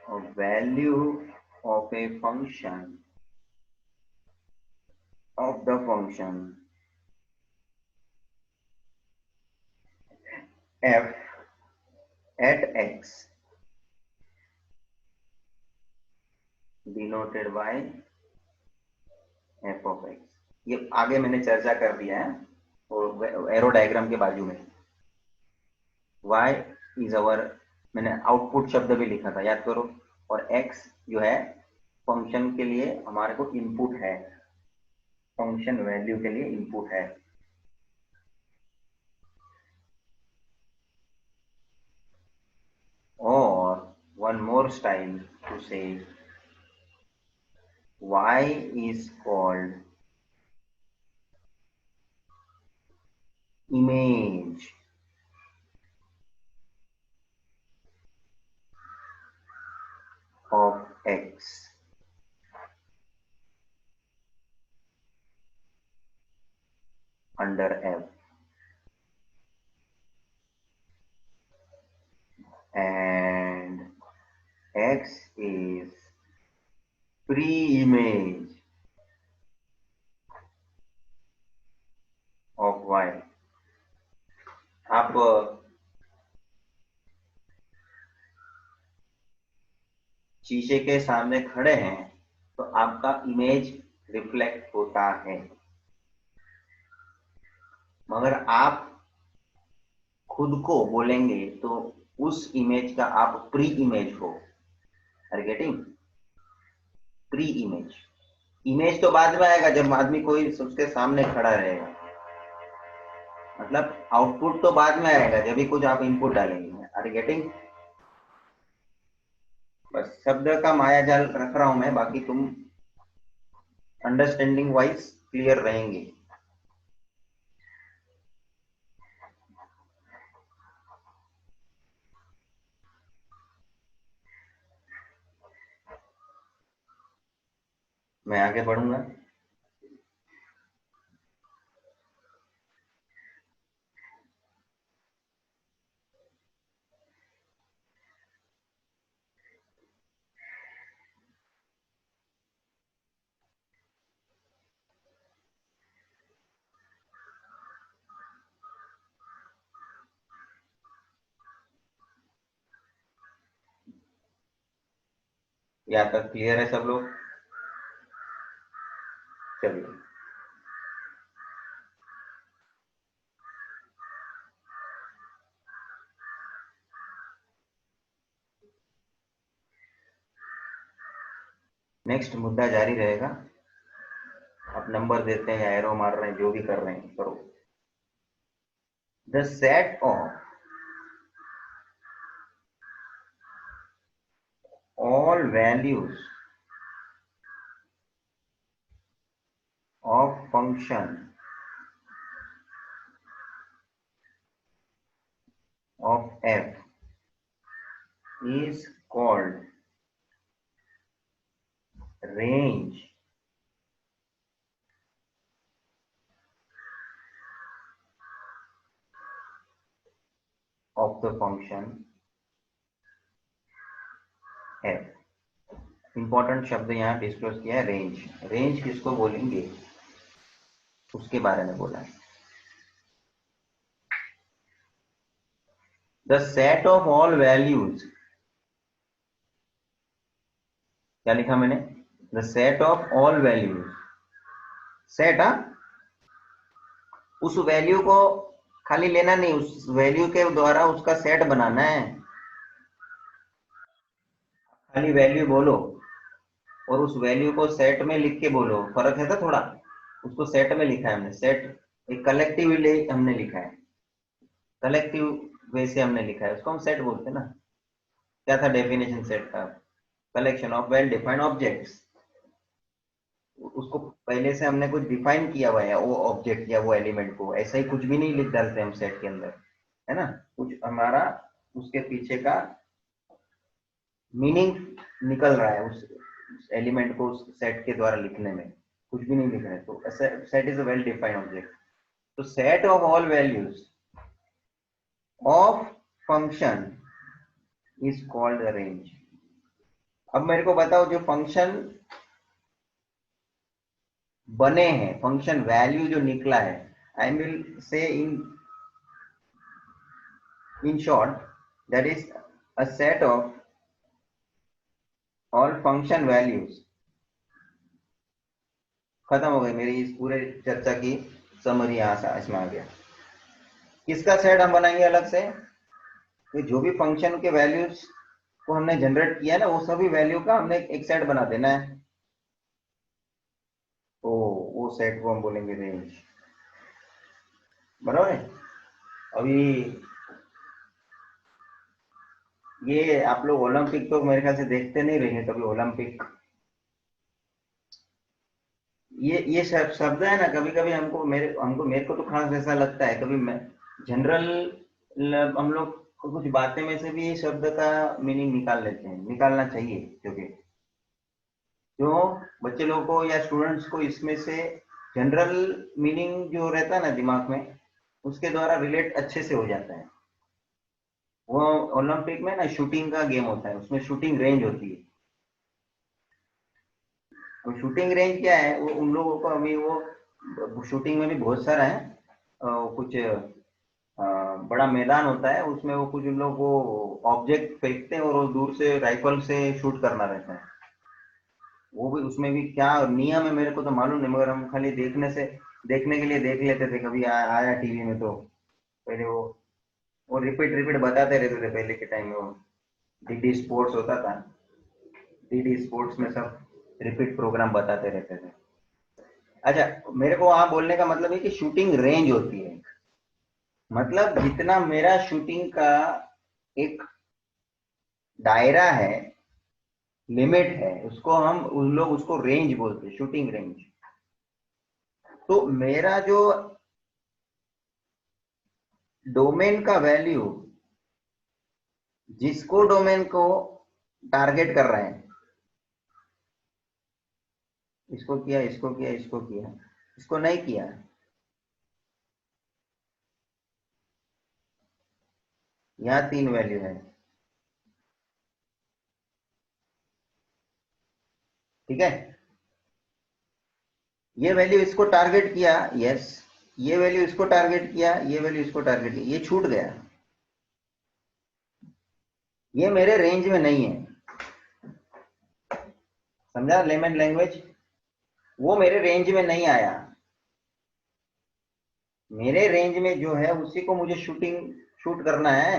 a value of a function of the function f at x denoted by f of x। ये आगे मैंने चर्चा कर दिया है, और एरो डायग्राम के बाजू में y इज अवर, मैंने आउटपुट शब्द भी लिखा था याद करो, और x जो है फंक्शन के लिए हमारे को इनपुट है, फंक्शन वैल्यू के लिए इनपुट है। और वन मोर स्टाइल टू से y is called image of x under f, and x is pre-image of y। आप शीशे के सामने खड़े हैं तो आपका इमेज रिफ्लेक्ट होता है, मगर आप खुद को बोलेंगे तो उस इमेज का आप प्री इमेज हो। Are getting? Pre image, image तो बाद में आएगा जब आदमी कोई उसके सामने खड़ा रहेगा, मतलब आउटपुट तो बाद में आएगा जब भी कुछ आप इनपुट डालेंगे। Are getting? बस शब्द का माया जाल रख रहा हूं मैं, बाकी तुम अंडरस्टैंडिंग वाइज क्लियर रहेंगे। मैं आगे बढ़ूंगा। यहाँ तक क्लियर है सब लोग? चलिए, नेक्स्ट मुद्दा जारी रहेगा। आप नंबर देते हैं या एरो मार रहे हैं, जो भी कर रहे हैं करो। The set of all values of function of f is called range of the function f। Important शब्द यहाँ डिस्क्लोज किया है, रेंज। रेंज किसको बोलेंगे उसके बारे में बोला है। The set of all values, क्या लिखा मैंने? The set of all values. Set, उस वैल्यू को खाली लेना नहीं, उस वैल्यू के द्वारा उसका सेट बनाना है। खाली वैल्यू बोलो और उस वैल्यू को सेट में लिख के बोलो, फर्क है था थोड़ा। उसको सेट में लिखा है हमने, सेट एक कलेक्टिवली हमने लिखा है, कलेक्टिव वे से हमने लिखा है, उसको हम सेट बोलते हैं ना। क्या था डेफिनेशन सेट का? Collection of well defined objects. उसको पहले से हमने कुछ डिफाइन किया हुआ है, वो ऑब्जेक्ट या वो एलिमेंट को ऐसा ही कुछ भी नहीं लिख डालते हम सेट के अंदर, है ना। कुछ हमारा उसके पीछे का मीनिंग निकल रहा है उस एलिमेंट को उस सेट के द्वारा लिखने में, कुछ भी नहीं लिख रहे। तो set is a well defined object. तो set of all values of function is called range. अब मेरे को बताओ, जो फंक्शन बने हैं, फंक्शन वैल्यू जो निकला है, I will say in short that is a set of all function values. खत्म हो गई मेरी इस पूरे चर्चा की समरी, यहाँ इसमें आ गया। किसका सेट हम बनाएंगे अलग से? कि जो भी फंक्शन के वैल्यूज को हमने जनरेट किया ना, वो सभी वैल्यू का हमने एक सेट बना देना है। तो वो सेट को हम बोलेंगे रेंज, बराबर है। अभी ये आप लोग ओलंपिक तो मेरे ख्याल से देखते नहीं रहेंगे कभी, ओलंपिक ये शब्द है ना, कभी कभी मेरे को तो खास ऐसा लगता है, कभी मैं जनरल हम लोग कुछ बातें में से भी ये शब्द का मीनिंग निकाल लेते हैं, निकालना चाहिए। क्योंकि जो बच्चे लोगों को या स्टूडेंट्स को इसमें से जनरल मीनिंग जो रहता है ना दिमाग में, उसके द्वारा रिलेट अच्छे से हो जाता है। वो ओलंपिक में ना शूटिंग का गेम होता है, उसमें शूटिंग रेंज होती है। तो शूटिंग रेंज क्या है, वो उन लोगों को अभी वो शूटिंग में भी बहुत सारा है। कुछ बड़ा मैदान होता है, उसमें वो कुछ उन लोग वो ऑब्जेक्ट फेंकते हैं और वो दूर से राइफल से शूट करना रहता है। वो भी उसमें भी क्या नियम है मेरे को तो मालूम नहीं, मगर हम खाली देखने के लिए देख लेते थे। कभी आया टीवी में तो पहले वो रिपीट रिपीट बताते रहते थे पहले के टाइम में। वो डीडी स्पोर्ट्स होता था, डीडी स्पोर्ट्स में सब रिपीट प्रोग्राम बताते रहते थे। अच्छा, मेरे को वहां बोलने का मतलब है कि शूटिंग रेंज होती है, मतलब जितना मेरा शूटिंग का एक दायरा है, लिमिट है, उसको हम उन लोग उसको रेंज बोलते हैं, शूटिंग रेंज। तो मेरा जो डोमेन का वैल्यू, जिसको डोमेन को टारगेट कर रहे हैं, इसको किया, इसको किया, इसको किया, इसको नहीं किया। यहाँ 3 वैल्यू है, ठीक है। ये वैल्यू इसको टारगेट किया, यस, ये वैल्यू इसको टारगेट किया, ये वैल्यू इसको टारगेट किया, ये छूट गया, ये मेरे रेंज में नहीं है। समझा लेमन लैंग्वेज? वो मेरे रेंज में नहीं आया। मेरे रेंज में जो है उसी को मुझे शूट करना है।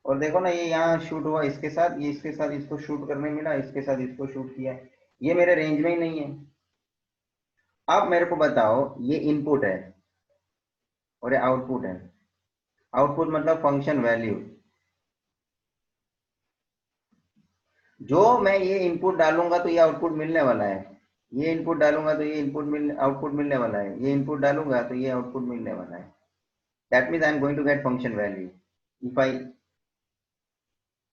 और देखो ना, ये यहाँ शूट हुआ इसके साथ, ये इसके साथ इसको शूट करने मिला, इसके साथ इसको शूट किया, ये मेरे रेंज में ही नहीं है। अब मेरे को बताओ, ये इनपुट है और ये आउटपुट है। आउटपुट मतलब फंक्शन वैल्यू। जो मैं ये इनपुट डालूंगा तो ये आउटपुट मिलने वाला है, ये इनपुट डालूंगा तो ये आउटपुट मिलने वाला है, ये इनपुट डालूंगा तो ये आउटपुट मिलने वाला है। That means I am going to get function value if I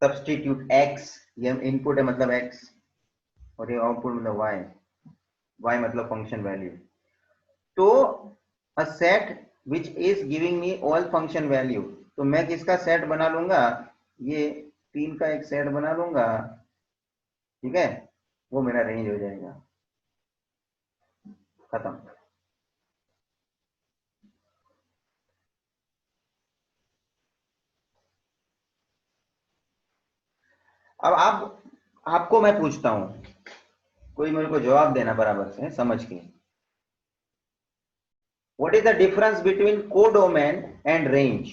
substitute x। ये इनपुट है मतलब x, और ये आउटपुट मतलब y मतलब फंक्शन वैल्यू। तो a set which is giving me all function value, तो मैं किसका सेट बना लूंगा, ये 3 का एक सेट बना लूंगा, ठीक है, वो मेरा रेंज हो जाएगा, खत्म। अब आप, आपको मैं पूछता हूं, कोई मेरे को जवाब देना बराबर से समझ के। What is the difference between codomain and range?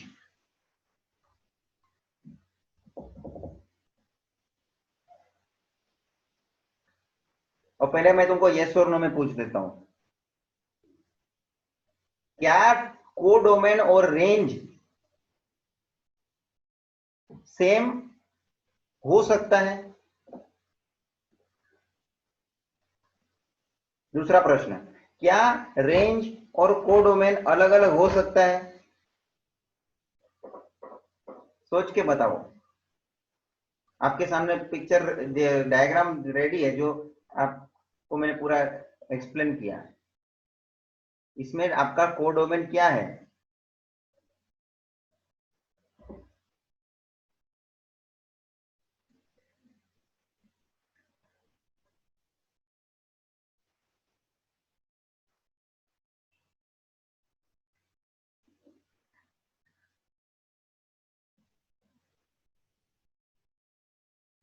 और पहले मैं तुमको यस और नो में पूछ देता हूं, क्या कोडोमेन और रेंज सेम हो सकता है? दूसरा प्रश्न, क्या रेंज और कोडोमेन अलग अलग हो सकता है? सोच के बताओ। आपके सामने पिक्चर डायग्राम रेडी है, जो आपको मैंने पूरा एक्सप्लेन किया। इसमें आपका कोडोमेन क्या है?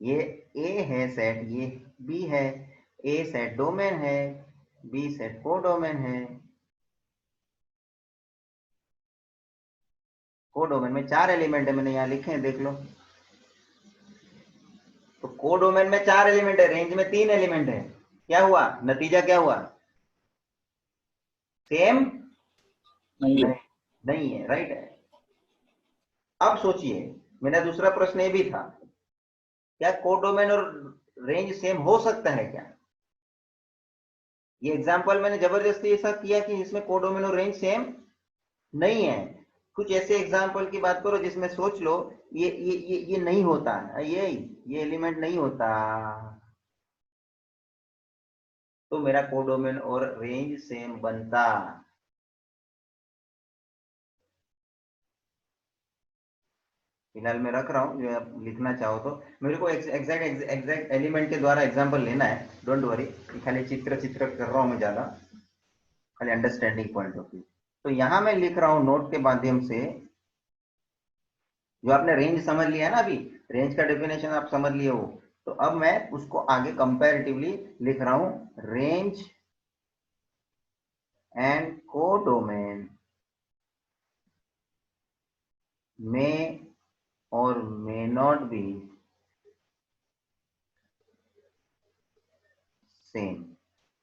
ये ए है सेट, ये बी है। ए सेट डोमेन है, बी सेट कोडोमेन है। कोडोमेन में 4 एलिमेंट है, मैंने यहाँ लिखे हैं, देख लो। तो कोडोमेन में 4 एलिमेंट है, रेंज में 3 एलिमेंट है। क्या हुआ, नतीजा क्या हुआ? सेम नहीं है। नहीं है, राइट है। अब सोचिए, मेरा दूसरा प्रश्न ये भी था, क्या कोडोमेन और रेंज सेम हो सकता है क्या? ये एग्जांपल मैंने जबरदस्ती ऐसा किया कि इसमें कोडोमेन और रेंज सेम नहीं है। कुछ ऐसे एग्जांपल की बात करो जिसमें सोच लो ये नहीं होता, ये एलिमेंट नहीं होता, तो मेरा कोडोमेन और रेंज सेम बनता। फिलहाल मैं रख रहा हूँ, जो आप लिखना चाहो तो। मेरे को एग्जैक्ट एलिमेंट के द्वारा एग्जांपल लेना है, डोंट वरी। खाली चित्र चित्र कर रहा हूँ मैं ज्यादा, खाली अंडरस्टैंडिंग पॉइंट ऑफ व्यू। तो यहाँ मैं लिख रहा हूँ नोट के माध्यम से, जो आपने रेंज समझ लिया है ना अभी, रेंज का डेफिनेशन आप समझ लिए हो, तो अब मैं उसको आगे कंपैरेटिवली लिख रहा हूँ, रेंज एंड कोडोमेन में और मे नॉट बी सेम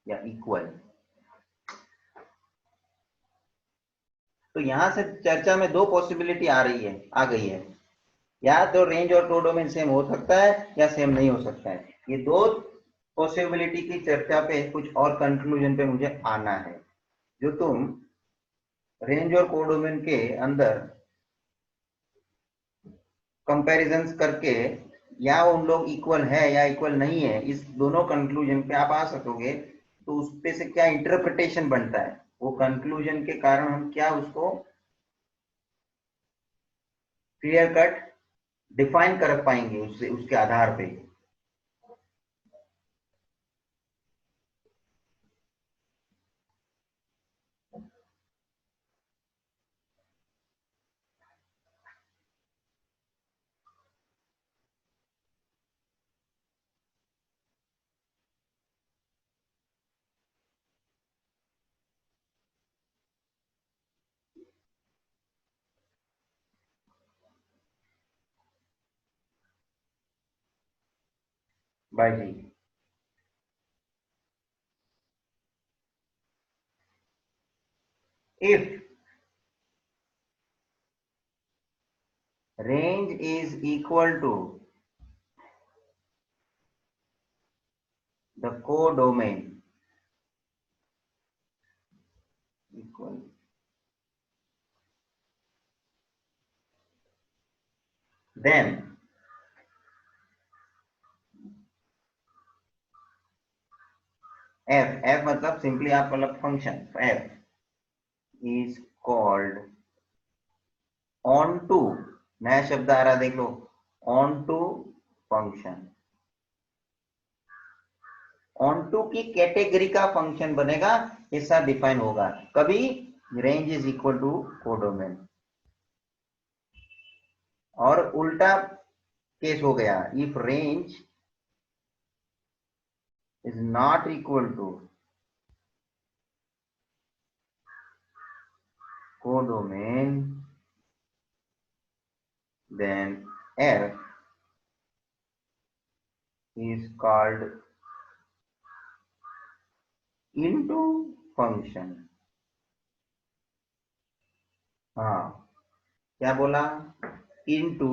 या इक्वल। तो यहां से चर्चा में 2 पॉसिबिलिटी आ रही है, आ गई है, या तो रेंज और कोडोमेन सेम हो सकता है या सेम नहीं हो सकता है। ये 2 पॉसिबिलिटी की चर्चा पे कुछ और कंक्लूजन पे मुझे आना है, जो तुम रेंज और कोडोमेन के अंदर कंपैरिजंस करके, या उन लोग इक्वल है या इक्वल नहीं है, इस दोनों कंक्लूजन पे आप आ सकोगे तो उस पे से क्या इंटरप्रिटेशन बनता है, वो कंक्लूजन के कारण हम क्या उसको क्लियर कट डिफाइन कर पाएंगे उससे, उसके आधार पे। बाय जी। if range is equal to the codomain equal, then f मतलब सिंपली आप मतलब function f is called on to, नया शब्द आ रहा देख लो, on to function. Onto की कैटेगरी का फंक्शन बनेगा, ऐसा डिफाइन होगा कभी range is equal to codomain. और उल्टा केस हो गया, if range is not equal to codomain, then f is called into function. हाँ, क्या बोला, into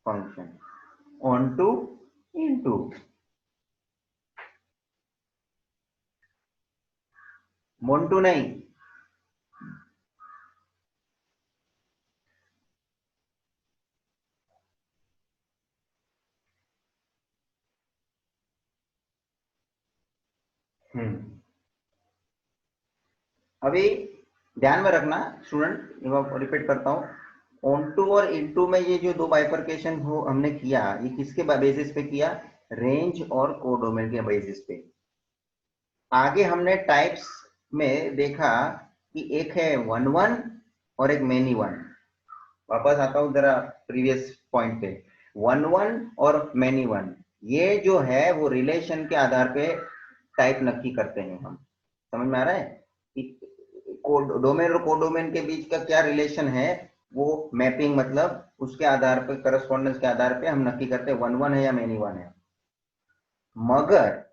function, onto into, मोन्टू नहीं। अभी ध्यान में रखना स्टूडेंट, रिपीट करता हूं, ऑन टू और इनटू में ये जो दो बाइफरकेशन हो हमने किया, ये किसके बेसिस पे किया, रेंज और कोडोमेन के बेसिस पे। आगे हमने टाइप्स में देखा कि एक है वन वन और एक मेनी वन। वापस आता हूं जरा प्रीवियस पॉइंट पे, वन वन और मेनी वन, ये जो है वो रिलेशन के आधार पे टाइप नक्की करते हैं हम। समझ में आ रहा है कि डोमेन और कोडोमेन के बीच का क्या रिलेशन है, वो मैपिंग मतलब उसके आधार पे, करस्पॉन्डेंस के आधार पे हम नक्की करते हैं वन वन है या मेनी वन है। मगर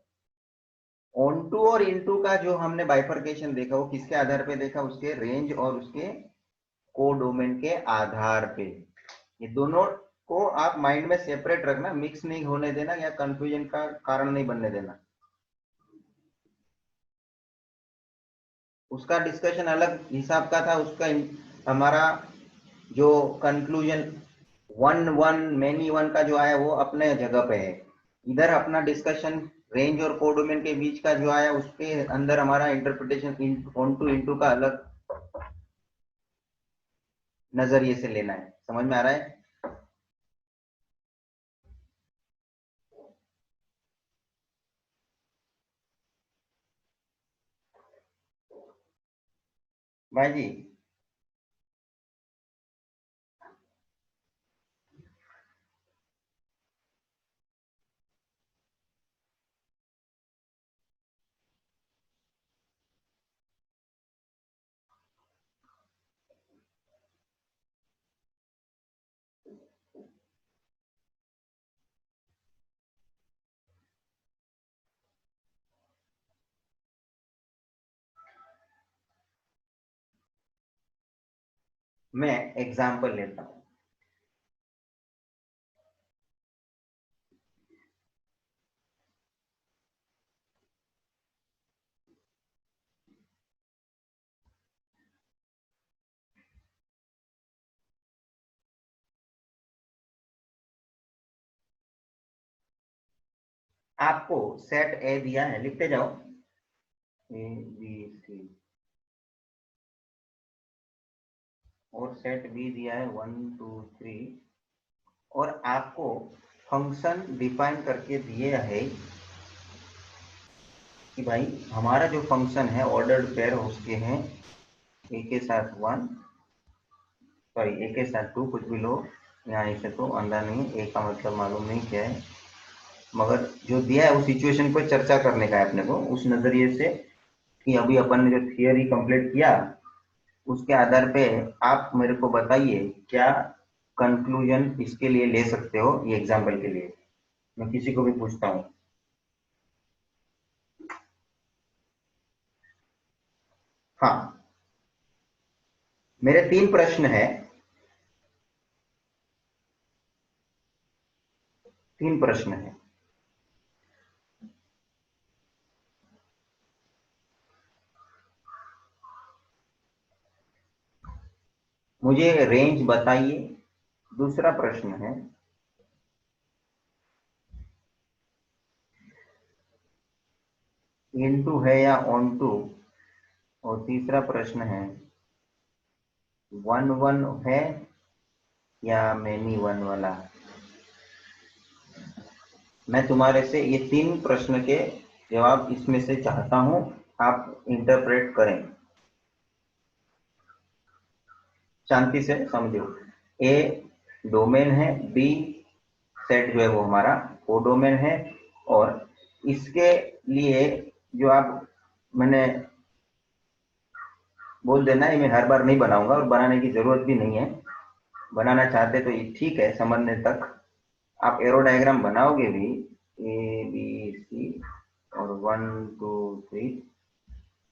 ऑन टू और इनटू का जो हमने बाइफरकेशन देखा, वो किसके आधार पे देखा, उसके रेंज और उसके कोडोमेन के आधार पे। ये दोनों को आप माइंड में सेपरेट रखना, मिक्स नहीं होने देना या कंफ्यूजन का कारण नहीं बनने देना। उसका डिस्कशन अलग हिसाब का था, उसका हमारा जो conclusion one one many one का जो आया वो अपने जगह पे है। इधर अपना डिस्कशन रेंज और कोडोमेन के बीच का जो आया उसके अंदर हमारा इंटरप्रिटेशन ऑन टू इनटू का अलग नजरिए से लेना है। समझ में आ रहा है भाई जी? मैं एग्जाम्पल लेता हूं। आपको सेट ए दिया है, लिखते जाओ। ए बी सी और सेट बी दिया है 1 2 3 और आपको फंक्शन डिफाइन करके दिया है कि भाई हमारा जो फंक्शन है ऑर्डर्ड पेयर उसके हैं ए के साथ 1 सॉरी ए के साथ 2 कुछ भी लो, यहाँ ऐसे तो अंधा नहीं, ए का मतलब मालूम नहीं क्या है, मगर जो दिया है उस सिचुएशन पर चर्चा करने का है अपने को उस नजरिए से कि अभी अपन ने जो थियरी कंप्लीट किया उसके आधार पे आप मेरे को बताइए क्या कंक्लूजन इसके लिए ले सकते हो। ये एग्जाम्पल के लिए मैं किसी को भी पूछता हूँ। हाँ, मेरे 3 प्रश्न है, 3 प्रश्न है। मुझे रेंज बताइए। दूसरा प्रश्न है इनटू है या ऑन टू, और तीसरा प्रश्न है 1 1 है या मैनी 1 वाला। मैं तुम्हारे से ये 3 प्रश्न के जवाब इसमें से चाहता हूं, आप इंटरप्रेट करें, शांति से समझो। ए डोमेन है, बी सेट जो है वो हमारा वो डोमेन है, और इसके लिए जो आप मैंने बोल देना है, मैं हर बार नहीं बनाऊंगा और बनाने की जरूरत भी नहीं है, बनाना चाहते तो ये ठीक है समझने तक। आप एरो डायग्राम बनाओगे भी ए बी सी और 1 2 3।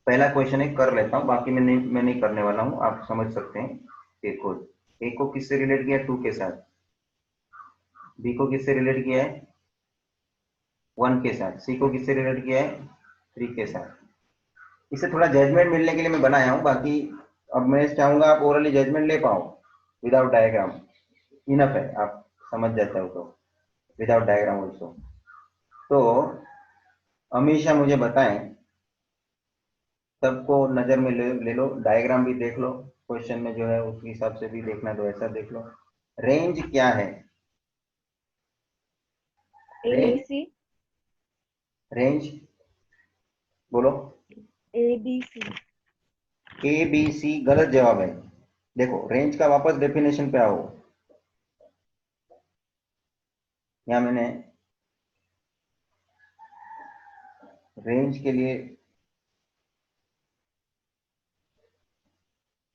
पहला क्वेश्चन एक कर लेता हूँ, बाकी मैं नहीं करने वाला हूँ, आप समझ सकते हैं। ए को किससे रिलेट किया है 2 के साथ, बी को किससे रिलेट किया है 1 के साथ, सी को किससे रिलेट किया है 3 के साथ। इससे थोड़ा जजमेंट मिलने के लिए मैं बनाया हूँ, बाकी अब मैं चाहूंगा आप ओरली जजमेंट ले पाओ विदाउट डायग्राम, इनफ है, आप समझ जाते हो तो विदाउट डायग्राम ऑल्सो। तो हमेशा मुझे बताएं, सबको नजर में ले लो, डायग्राम भी देख लो, क्वेश्चन में जो है उस हिसाब से भी देखना तो ऐसा देख लो। रेंज क्या है, रेंज ABC रेंज बोलो। ABC ए बी सी गलत जवाब है। देखो रेंज का वापस डेफिनेशन पे आओ, यहाँ मैंने रेंज के लिए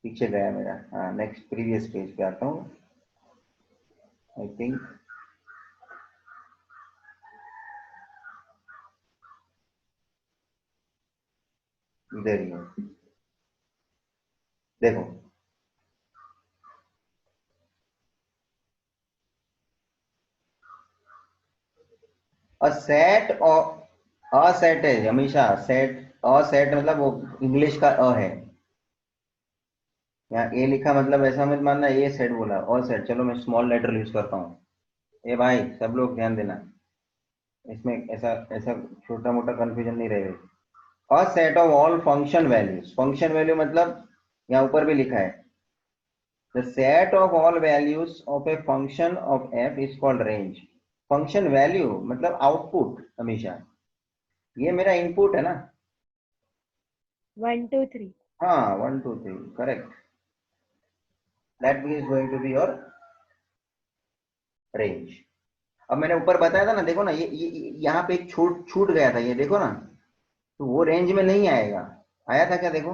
पीछे गया मेरा, हाँ नेक्स्ट प्रीवियस पेज पे आता हूँ, आई थिंक इधर ही है। देखो a set of, a set है हमेशा सेट, अ सेट मतलब वो इंग्लिश का अ है, यहाँ ए लिखा मतलब ऐसा मत मानना ए सेट बोला, अ सेट, चलो मैं स्मॉल लेटर यूज करता हूँ। ए भाई सब लोग ध्यान देना, इसमें ऐसा ऐसा छोटा मोटा कंफ्यूजन नहीं रहेगा। A set of all function values, function value मतलब यहाँ ऊपर भी लिखा है the set of all values of a function of F is called range. Function value मतलब आउटपुट, हमेशा ये मेरा इनपुट है ना। 1 2 3 हाँ 1 2 3 correct, that is going to be your range. अब मैंने ऊपर बताया था ना, देखो ना ये यहाँ पे एक छूट छूट गया था, ये देखो ना, तो वो रेंज में नहीं आएगा, आया था क्या, देखो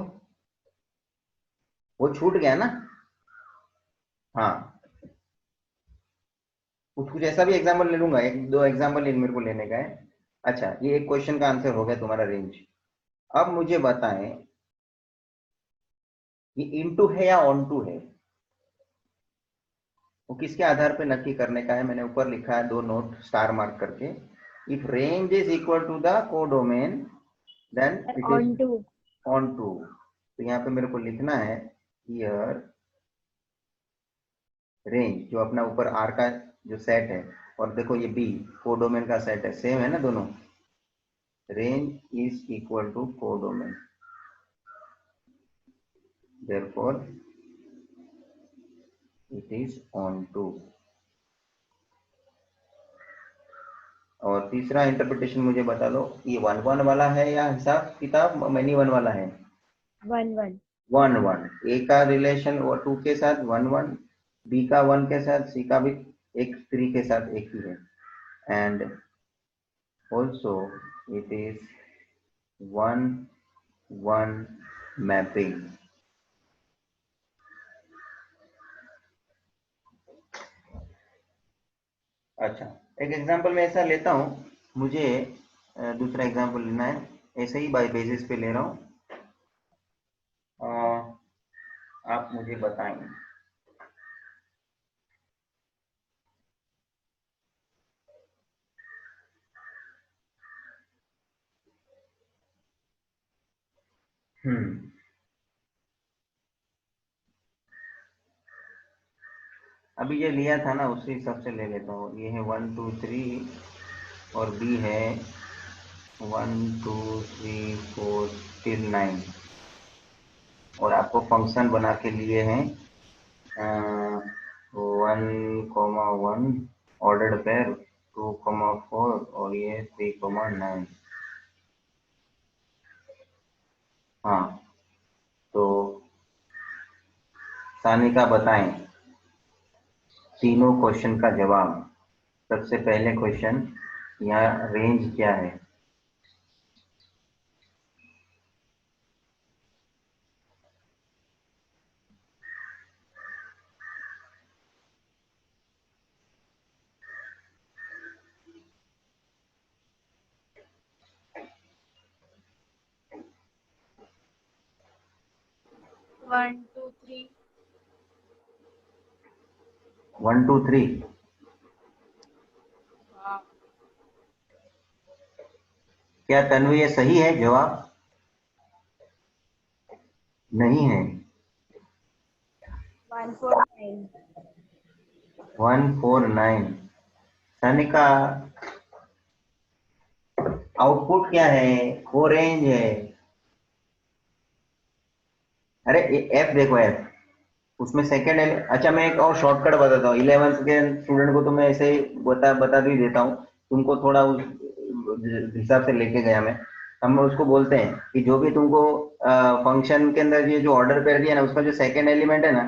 वो छूट गया ना। हाँ कुछ कुछ ऐसा भी एग्जाम्पल ले लूंगा, एक दो एग्जाम्पल इन मेरे को लेने का है। अच्छा ये एक क्वेश्चन का आंसर हो गया तुम्हारा रेंज। अब मुझे बताएं ये इनटू है या ऑन टू है, वो किसके आधार पे नक्की करने का है। मैंने ऊपर लिखा है 2 नोट स्टार मार्क करके, if range is equal to the codomain then it is on 2 onto. तो यहाँ पे मेरे को लिखना है हियर रेंज, जो अपना ऊपर आर का जो सेट है, और देखो ये बी कोडोमेन का सेट है, सेम है ना दोनों। range is equal to codomain, therefore it is onto। और तीसरा इंटरप्रिटेशन मुझे बता दो, ये 1 1 वाला है या हिसाब किताब मैनी 1 वाला है? 1 1 1 1, ए का रिलेशन और 2 के साथ 1 1, बी का 1 के साथ, सी का भी एक 3 के साथ एक ही है, and also it is 1 1 mapping. अच्छा, एक एग्जांपल में ऐसा लेता हूं, मुझे दूसरा एग्जांपल लेना है, ऐसे ही बाय बेसिस पे ले रहा हूं, आप मुझे बताएं। अभी ये लिया था ना, उसी हिसाब से ले लेता हूँ। ये है 1 2 3 और बी है 1 2 3 4 till 9, और आपको फंक्शन बना के लिए हैं 1 1 ऑर्डर्ड पेयर, 2 4 और ये 3 9। हाँ, तो सानिका बताएं तीनों क्वेश्चन का जवाब। सबसे पहले क्वेश्चन, यहाँ रेंज क्या है? One two three 1 2 3। क्या तन्वी ये सही है जवाब? नहीं है। 149 149। सानिका आउटपुट क्या है? वो रेंज है। अरे एफ देखो, एफ उसमें सेकेंड है। अच्छा, मैं एक और शॉर्टकट बताता हूँ, 11th के स्टूडेंट को तो मैं ऐसे ही बता भी देता हूँ, तुमको थोड़ा उस हिसाब से लेके गया मैं। हम उसको बोलते हैं कि जो भी तुमको फंक्शन के अंदर ये जो ऑर्डर पेयर दिया ना, उसका जो सेकेंड एलिमेंट है ना,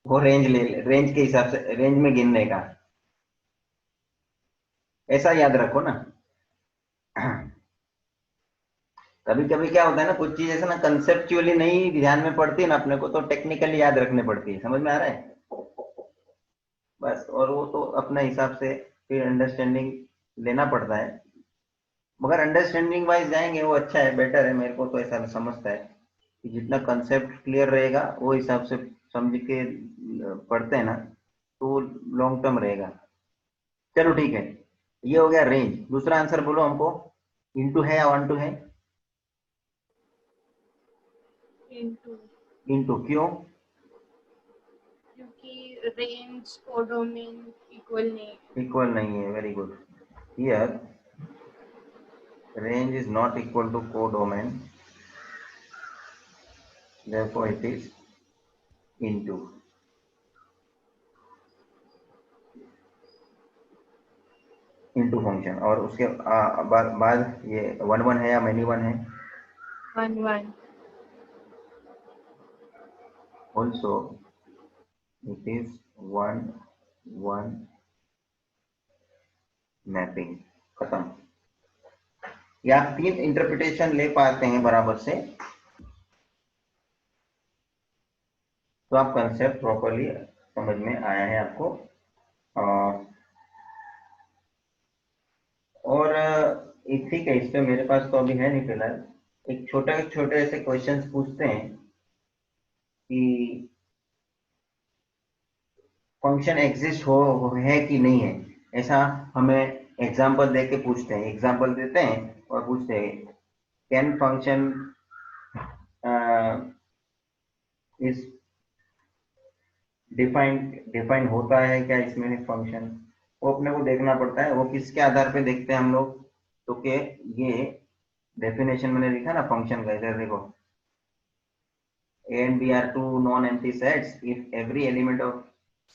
वो रेंज रेंज के हिसाब से, रेंज में गिनने का, ऐसा याद रखो ना। कभी कभी क्या होता है ना, कुछ चीज ऐसा ना कंसेप्चुअली नहीं ध्यान में पड़ती है ना अपने को, तो टेक्निकली याद रखने पड़ती है। समझ में आ रहा है? बस, और वो तो अपने हिसाब से फिर अंडरस्टैंडिंग लेना पड़ता है, मगर अंडरस्टैंडिंग वाइज जाएंगे वो अच्छा है, बेटर है। मेरे को तो ऐसा समझता है कि जितना कंसेप्ट क्लियर रहेगा वो हिसाब से समझ के पढ़ते हैं ना, तो लॉन्ग टर्म रहेगा। चलो ठीक है, ये हो गया रेंज। दूसरा आंसर बोलो हमको, इनटू है या वन टू है? इनटू, इनटू क्यों? क्योंकि रेंज कोडोमेन इक्वल नहीं है। इक्वल नहीं है, very good. Here range is not equal to codomain, therefore it is into function. और उसके बाद ये 1 1 है या मैनी 1 है? 1 1 ऑल्सो इट इज 1 1 मैपिंग। खत्म। या आप 3 इंटरप्रिटेशन ले पाते हैं बराबर से, तो आप कंसेप्ट प्रॉपरली समझ में आया है आपको। और ठीक है, इस पे मेरे पास तो अभी है नहीं फिलहाल। एक छोटे छोटे ऐसे क्वेश्चंस पूछते हैं कि फंक्शन एग्जिस्ट है कि नहीं है, ऐसा हमें एग्जांपल दे के पूछते हैं। एग्जांपल देते हैं और पूछते हैं कैन फंक्शन इस डिफाइन होता है क्या इसमें फंक्शन? वो अपने को देखना पड़ता है। वो किसके आधार पे देखते हैं हम लोग, तो कि ये डेफिनेशन मैंने लिखा ना फंक्शन का, इधर देखो, A and B are two non-empty sets if every element of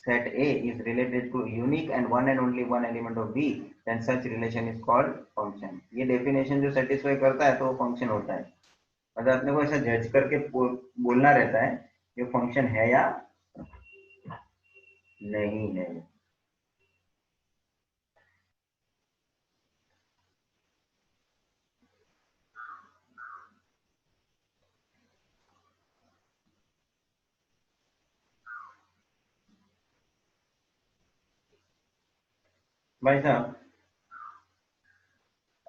set A is related to unique and only one element of B, then such relation is called function। ये definition जो satisfy करता है तो वो function होता है। मतलब अपने को ऐसा जज करके बोलना रहता है ये फंक्शन है या नहीं है। भाई साहब,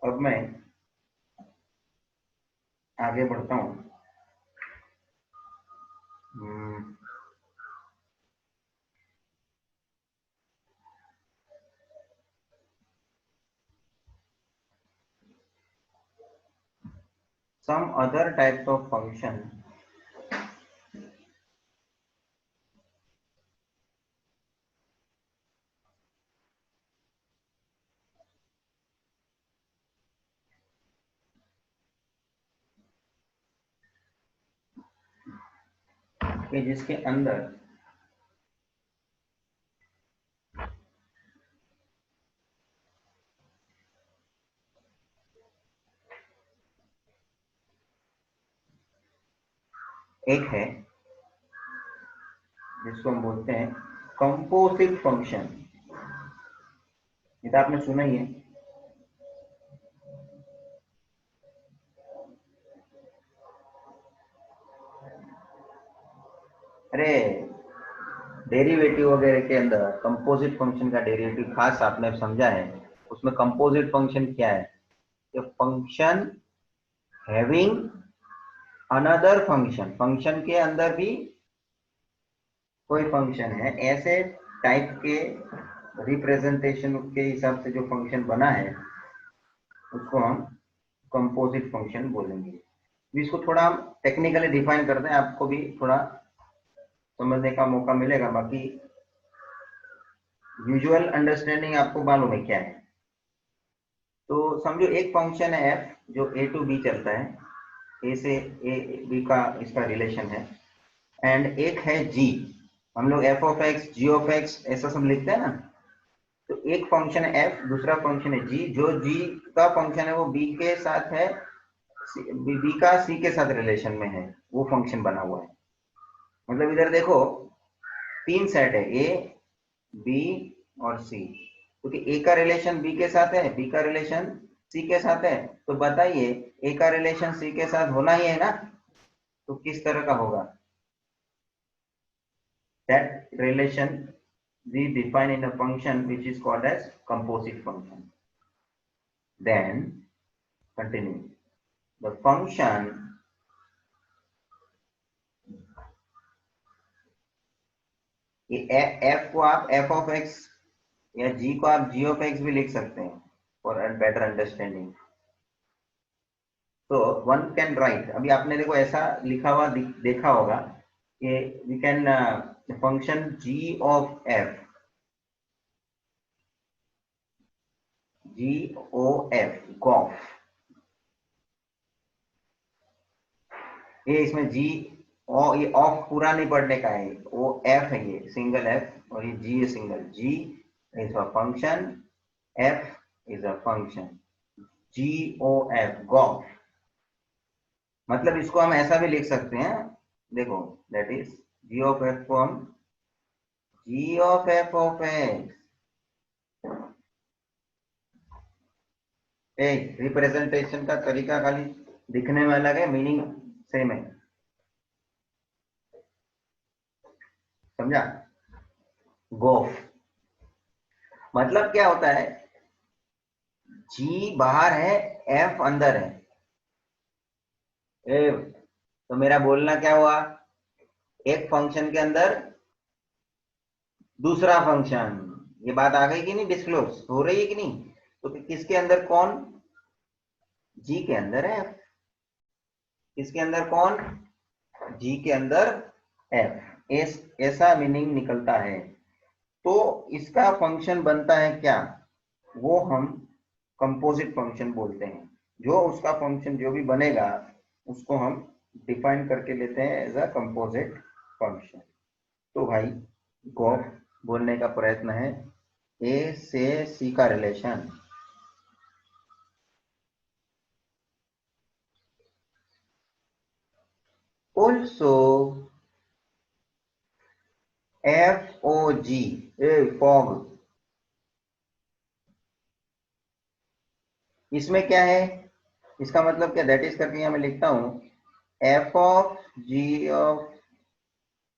अब मैं आगे बढ़ता हूँ। some other types of function कि जिसके अंदर एक है जिसको हम बोलते हैं कंपोजिट फंक्शन। ये तो आपने सुना ही है। अरे डेरिवेटिव वगैरह के अंदर कंपोजिट फंक्शन का डेरिवेटिव खास आपने समझा है। उसमें कंपोजिट फंक्शन क्या है, कि function having another function, function के अंदर भी कोई फंक्शन है, ऐसे टाइप के रिप्रेजेंटेशन के हिसाब से जो फंक्शन बना है उसको हम कंपोजिट फंक्शन बोलेंगे। इसको थोड़ा हम टेक्निकली डिफाइन करते हैं, आपको भी थोड़ा समझने का मौका मिलेगा। बाकी यूजुअल अंडरस्टैंडिंग आपको मालूम है क्या है। तो समझो एक फंक्शन है f जो a टू b चलता है, a से a b का इसका रिलेशन है, एंड एक है g, हम लोग f of x g of x ऐसा सब लिखते हैं ना। तो एक फंक्शन है f, दूसरा फंक्शन है g, जो g का फंक्शन है वो b के साथ है, b का c के साथ रिलेशन में है, वो फंक्शन बना हुआ है। मतलब इधर देखो तीन सेट है a b और c, क्योंकि a का रिलेशन b के साथ है, b का रिलेशन c के साथ है, तो बताइए a का रिलेशन c के साथ होना ही है ना, तो किस तरह का होगा। that relation we define in a function which is called as composite function। then continue, the function f को आप f ऑफ x या g को आप g ऑफ x भी लिख सकते हैं फॉर बेटर अंडरस्टैंडिंग। तो वन कैन राइट, अभी आपने देखो ऐसा लिखा हुआ देखा होगा कि we can function g of f, gof, ये इसमें g ये ऑफ पूरा नहीं पढ़ने का है, वो f है, ये सिंगल f और ये g है single. g is a function, f is a function, gof. मतलब इसको हम ऐसा भी लिख सकते हैं, देखो that is g of f को हम g of f of x, एक रिप्रेजेंटेशन का तरीका खाली दिखने में अलग है, मीनिंग सेम है, समझा। गोफ मतलब क्या होता है, g बाहर है f अंदर है। तो मेरा बोलना क्या हुआ, एक फंक्शन के अंदर दूसरा फंक्शन, ये बात आ गई कि नहीं, डिस्क्लोज हो रही है कि नहीं। तो किसके अंदर कौन, g के अंदर है, किसके अंदर कौन, g के अंदर f, ऐसा मीनिंग निकलता है। तो इसका फंक्शन बनता है क्या, वो हम कंपोजिट फंक्शन बोलते हैं। जो उसका फंक्शन जो भी बनेगा उसको हम डिफाइन करके लेते हैं एज अ कंपोजिट फंक्शन। तो भाई गॉफ बोलने का प्रयत्न है ए से सी का रिलेशन। ऑल्सो एफ ओ जी, ए फॉग, इसमें क्या है, इसका मतलब क्या, दैट इज करके यहाँ मैं लिखता हूं f of ji of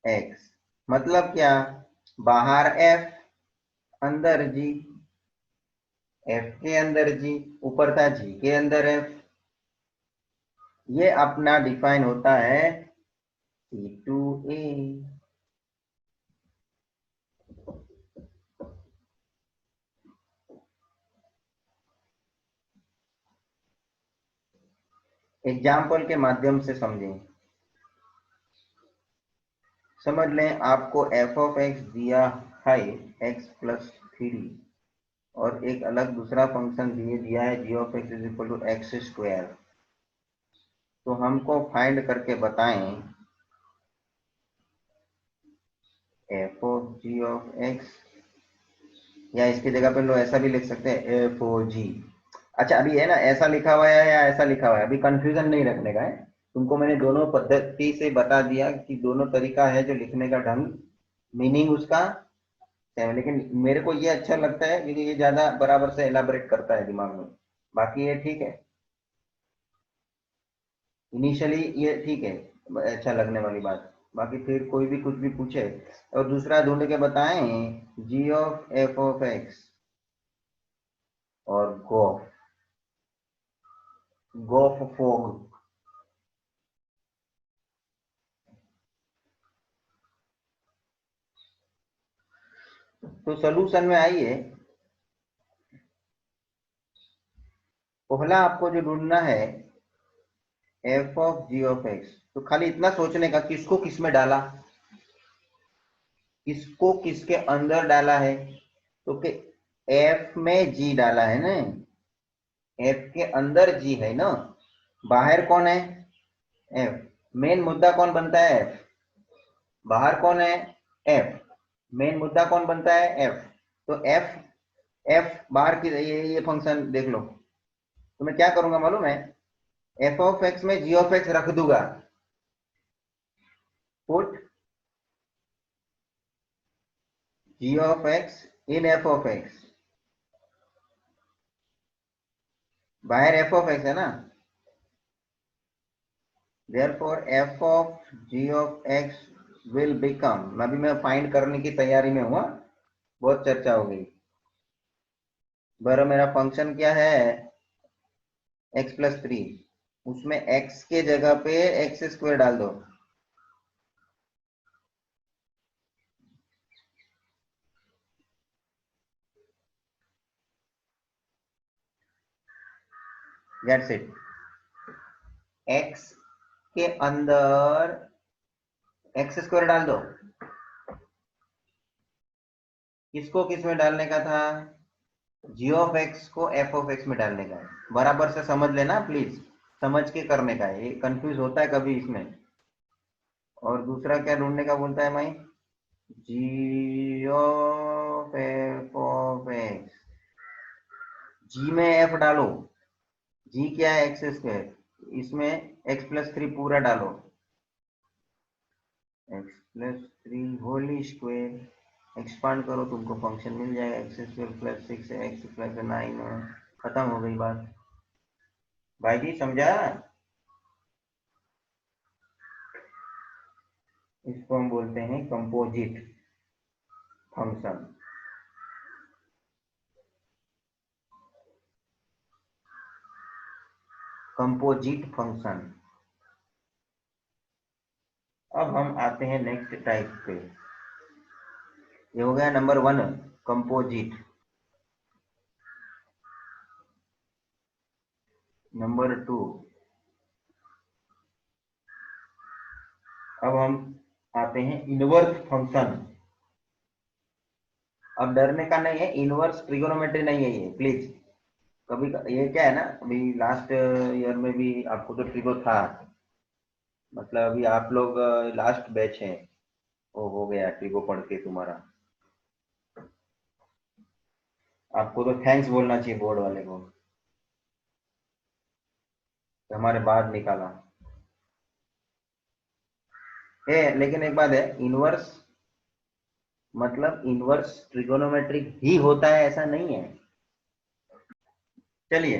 x, मतलब क्या, बाहर एफ अंदर जी, एफ के अंदर जी, ऊपर था जी के अंदर एफ, ये अपना डिफाइन होता है सी टू ए। एग्जाम्पल के माध्यम से समझें, समझ लें आपको एफ ऑफ एक्स दिया है एक्स प्लस थ्री, और एक अलग दूसरा फंक्शन दिया है G of x is equal to x square. तो हमको फाइंड करके बताएं F of ji of X, या इसकी जगह पे लो ऐसा भी लिख सकते हैं एफ ओ जी। अच्छा अभी है ना ऐसा लिखा हुआ है या ऐसा लिखा हुआ है, अभी कंफ्यूजन नहीं रखने का है, तुमको मैंने दोनों पद्धति से बता दिया कि दोनों तरीका है जो लिखने का ढंग, मीनिंग उसका सेम है, लेकिन मेरे को ये अच्छा लगता है क्योंकि ये ज्यादा बराबर से एलाबरेट करता है दिमाग में। बाकी ये ठीक है, इनिशियली ये ठीक है, अच्छा लगने वाली बात। बाकी फिर कोई भी कुछ भी पूछे और दूसरा ढूंढ के बताएं जी ऑफ एफ ऑफ एक्स और गोफ फोग। तो सोल्यूशन में आइए, पहला आपको जो ढूंढना है f of ji of x, तो खाली इतना सोचने का किसको किस में डाला, किसको किसके अंदर डाला है, तो कि एफ में जी डाला है ना, एफ के अंदर जी है ना, बाहर कौन है एफ, मेन मुद्दा कौन बनता है एफ, बाहर कौन है एफ, मेन मुद्दा कौन बनता है एफ। तो एफ, एफ बाहर की ये फंक्शन देख लो, तो मैं क्या करूंगा मालूम है, एफ ऑफ एक्स में जी ऑफ एक्स रख दूंगा, put g of x in f of x, बाहर एफ ऑफ एक्स है ना, therefore f of g of x will become, अभी मैं फाइंड करने की तैयारी में हुआ, बहुत चर्चा हो गई। बरा मेरा फंक्शन क्या है x प्लस थ्री, उसमें x के जगह पे एक्स स्क्वायर डाल दो, दैट्स इट। x के अंदर एक्स स्क्वायर डाल दो, किसको किस में डालने का था, जी ऑफ एक्स को एफ ऑफ एक्स में डालने का है, बराबर से समझ लेना प्लीज, समझ के करने का है, ये कंफ्यूज होता है कभी इसमें। और दूसरा क्या ढूंढने का बोलता है my, G of F of X, G में एफ डालो, जी क्या है एक्स स्क्वायर, इसमें एक्स प्लस थ्री पूरा डालो, X plus three whole square, expand करो तुमको फंक्शन मिल जाएगा X square plus six X plus nine, खत्म हो गई बात। भाई जी समझा, इसको हम बोलते हैं कंपोजिट फंक्शन। Composite function. अब हम आते हैं नेक्स्ट टाइप पे, ये हो गया number one composite. Number two, अब हम आते हैं इनवर्स फंक्शन। अब डरने का नहीं है, इनवर्स ट्रिगोनोमेट्री नहीं है ये, प्लीज। कभी ये क्या है ना, अभी लास्ट ईयर में भी आपको तो ट्रिगो था, मतलब अभी आप लोग लास्ट बैच हैं, वो हो गया ट्रिगो पढ़ के तुम्हारा। आपको तो थैंक्स बोलना चाहिए बोर्ड वाले को, कि हमारे बाद निकाला है। लेकिन एक बात है, इनवर्स मतलब इनवर्स ट्रिगोनोमेट्रिक ही होता है ऐसा नहीं है। चलिए,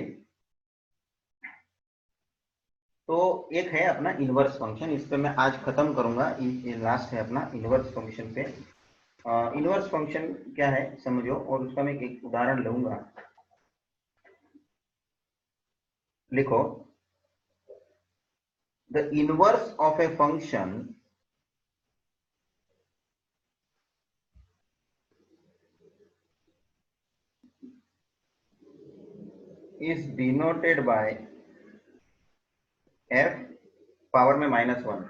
तो एक है अपना इनवर्स फंक्शन, इस पे मैं आज खत्म करूंगा, ये लास्ट है अपना इनवर्स फंक्शन पे। इनवर्स फंक्शन क्या है समझो, और उसका मैं एक उदाहरण लूंगा। लिखो, the inverse of a function is denoted by F power में -1,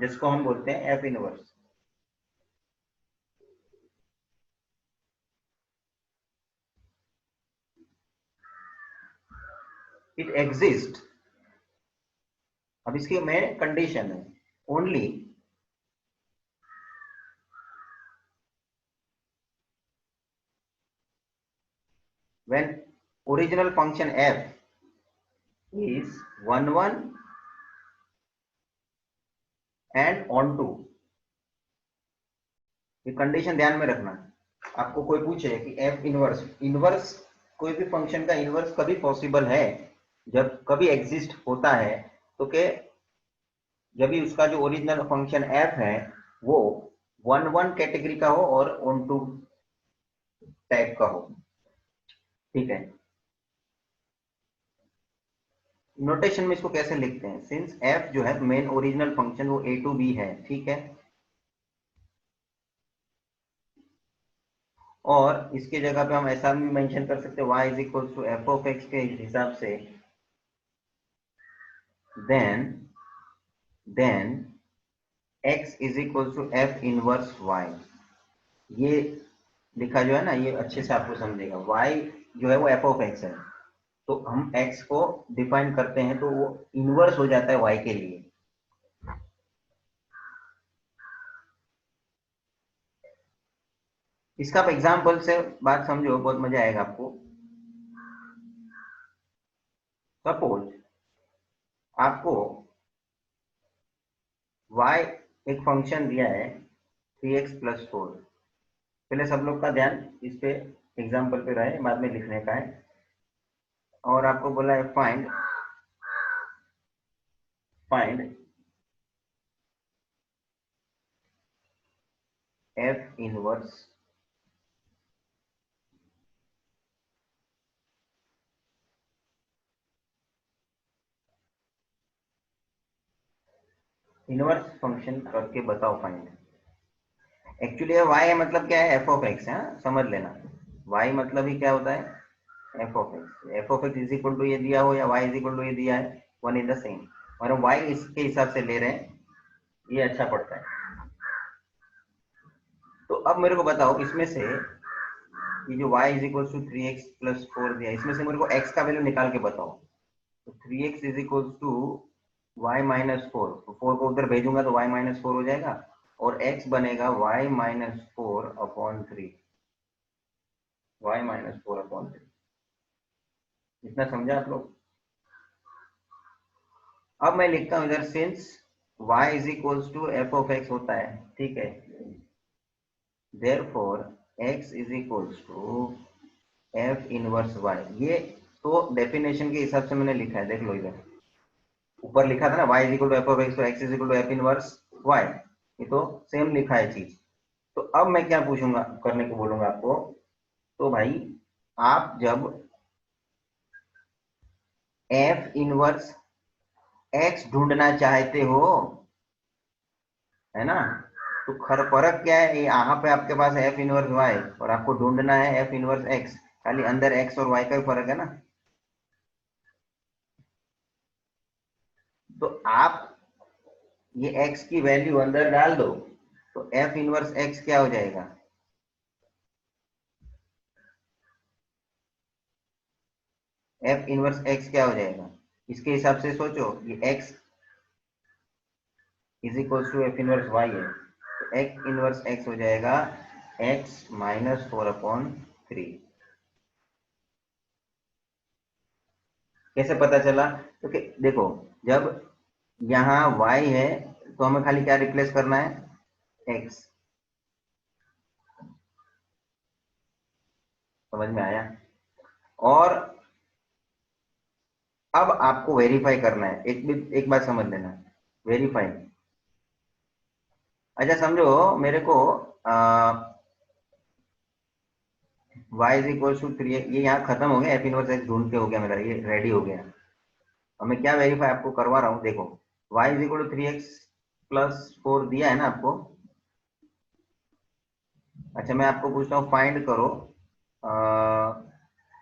जिसको हम बोलते हैं एफ इनवर्स। इट एग्जिस्ट, अब इसकी में कंडीशन है, only when original function f is 1 1 and onto. ये कंडीशन ध्यान में रखना। आपको कोई पूछे कि एफ इनवर्स, इनवर्स कोई भी फंक्शन का इनवर्स कभी पॉसिबल है, जब कभी एग्जिस्ट होता है, तो के जब भी उसका जो ओरिजिनल फंक्शन एफ है वो 1 1 कैटेगरी का हो और ऑन टू टाइप का हो। ठीक है, नोटेशन में इसको कैसे लिखते हैं, सिंस एफ जो है मेन ओरिजिनल फंक्शन वो ए टू बी है, ठीक है, और इसके जगह पे हम ऐसा भी मेंशन कर सकते हैं y is equal to F of x के हिसाब से, then x is equal to f inverse y। ये लिखा जो है ना, ये अच्छे से आपको समझेगा। y जो है वो एफ ऑफ एक्स है, तो हम x को डिफाइन करते हैं तो वो इनवर्स हो जाता है y के लिए। इसका आप एग्जाम्पल से बात समझो, बहुत मजा आएगा आपको। सपोज आपको y एक फंक्शन दिया है 3x + 4। पहले सब लोग का ध्यान इस पे एग्जाम्पल पे रहे, बाद में लिखने का है। और आपको बोला है find f inverse inverse function करके बताओ फाइंड। एक्चुअली y है मतलब क्या है, f ऑफ x है, समझ लेना। y मतलब ही क्या होता है, f of x। f of x is equal to ये दिया हो या y इज इक्वल टू ये दिया है, वन इन द सेम, और हम y इसके हिसाब से ले रहे हैं, ये अच्छा पड़ता है। तो अब मेरे को बताओ इसमें से ये जो y is equal to 3x + 4 दिया, इसमें से मेरे को x का वैल्यू निकाल के बताओ। तो 3x is equal to y - 4, तो 4 को उधर भेजूंगा तो y - 4 हो जाएगा, और x बनेगा y - 4 अपॉन 3, y - 4 अपॉन 3। इतना समझा आप लोग? अब मैं लिखता हूं इधर, since y is equal to F of x होता है, ठीक है, therefore x is equal to f inverse y। ये तो डेफिनेशन के हिसाब से मैंने लिखा है, देख लो इधर ऊपर लिखा था ना y is equal to F of x, तो x is equal to f inverse y, ये तो सेम लिखा है चीज। तो अब मैं क्या पूछूंगा, करने को बोलूंगा आपको, तो भाई आप जब एफ इनवर्स एक्स ढूंढना चाहते हो, है ना, तो फर्क क्या है, यहाँ पे आपके पास एफ इनवर्स वाई और आपको ढूंढना है एफ इनवर्स एक्स, खाली अंदर एक्स और वाई का ही फर्क है ना। तो आप ये एक्स की वैल्यू अंदर डाल दो, तो एफ इनवर्स एक्स क्या हो जाएगा, एफ इनवर्स एक्स क्या हो जाएगा, इसके हिसाब से सोचो, ये x is equal to f inverse y है, तो एक्स इनवर्स एक्स हो जाएगा एक्स माइनस 4/3। कैसे पता चला, क्योंकि देखो जब यहाँ y है तो हमें खाली क्या रिप्लेस करना है, x। समझ में आया। और अब आपको वेरीफाई करना है, एक बात समझ लेना, वेरीफाई। अच्छा समझो मेरे को y इज इक्वल टू 3, ये यहाँ खत्म हो गया, एफ इनवर्स एक्स ढूंढ के हो गया मेरा, ये रेडी हो गया। अब मैं क्या वेरीफाई आपको करवा रहा हूँ, देखो y is equal to 3x+4 दिया है ना आपको। अच्छा मैं आपको पूछता हूँ, फाइंड करो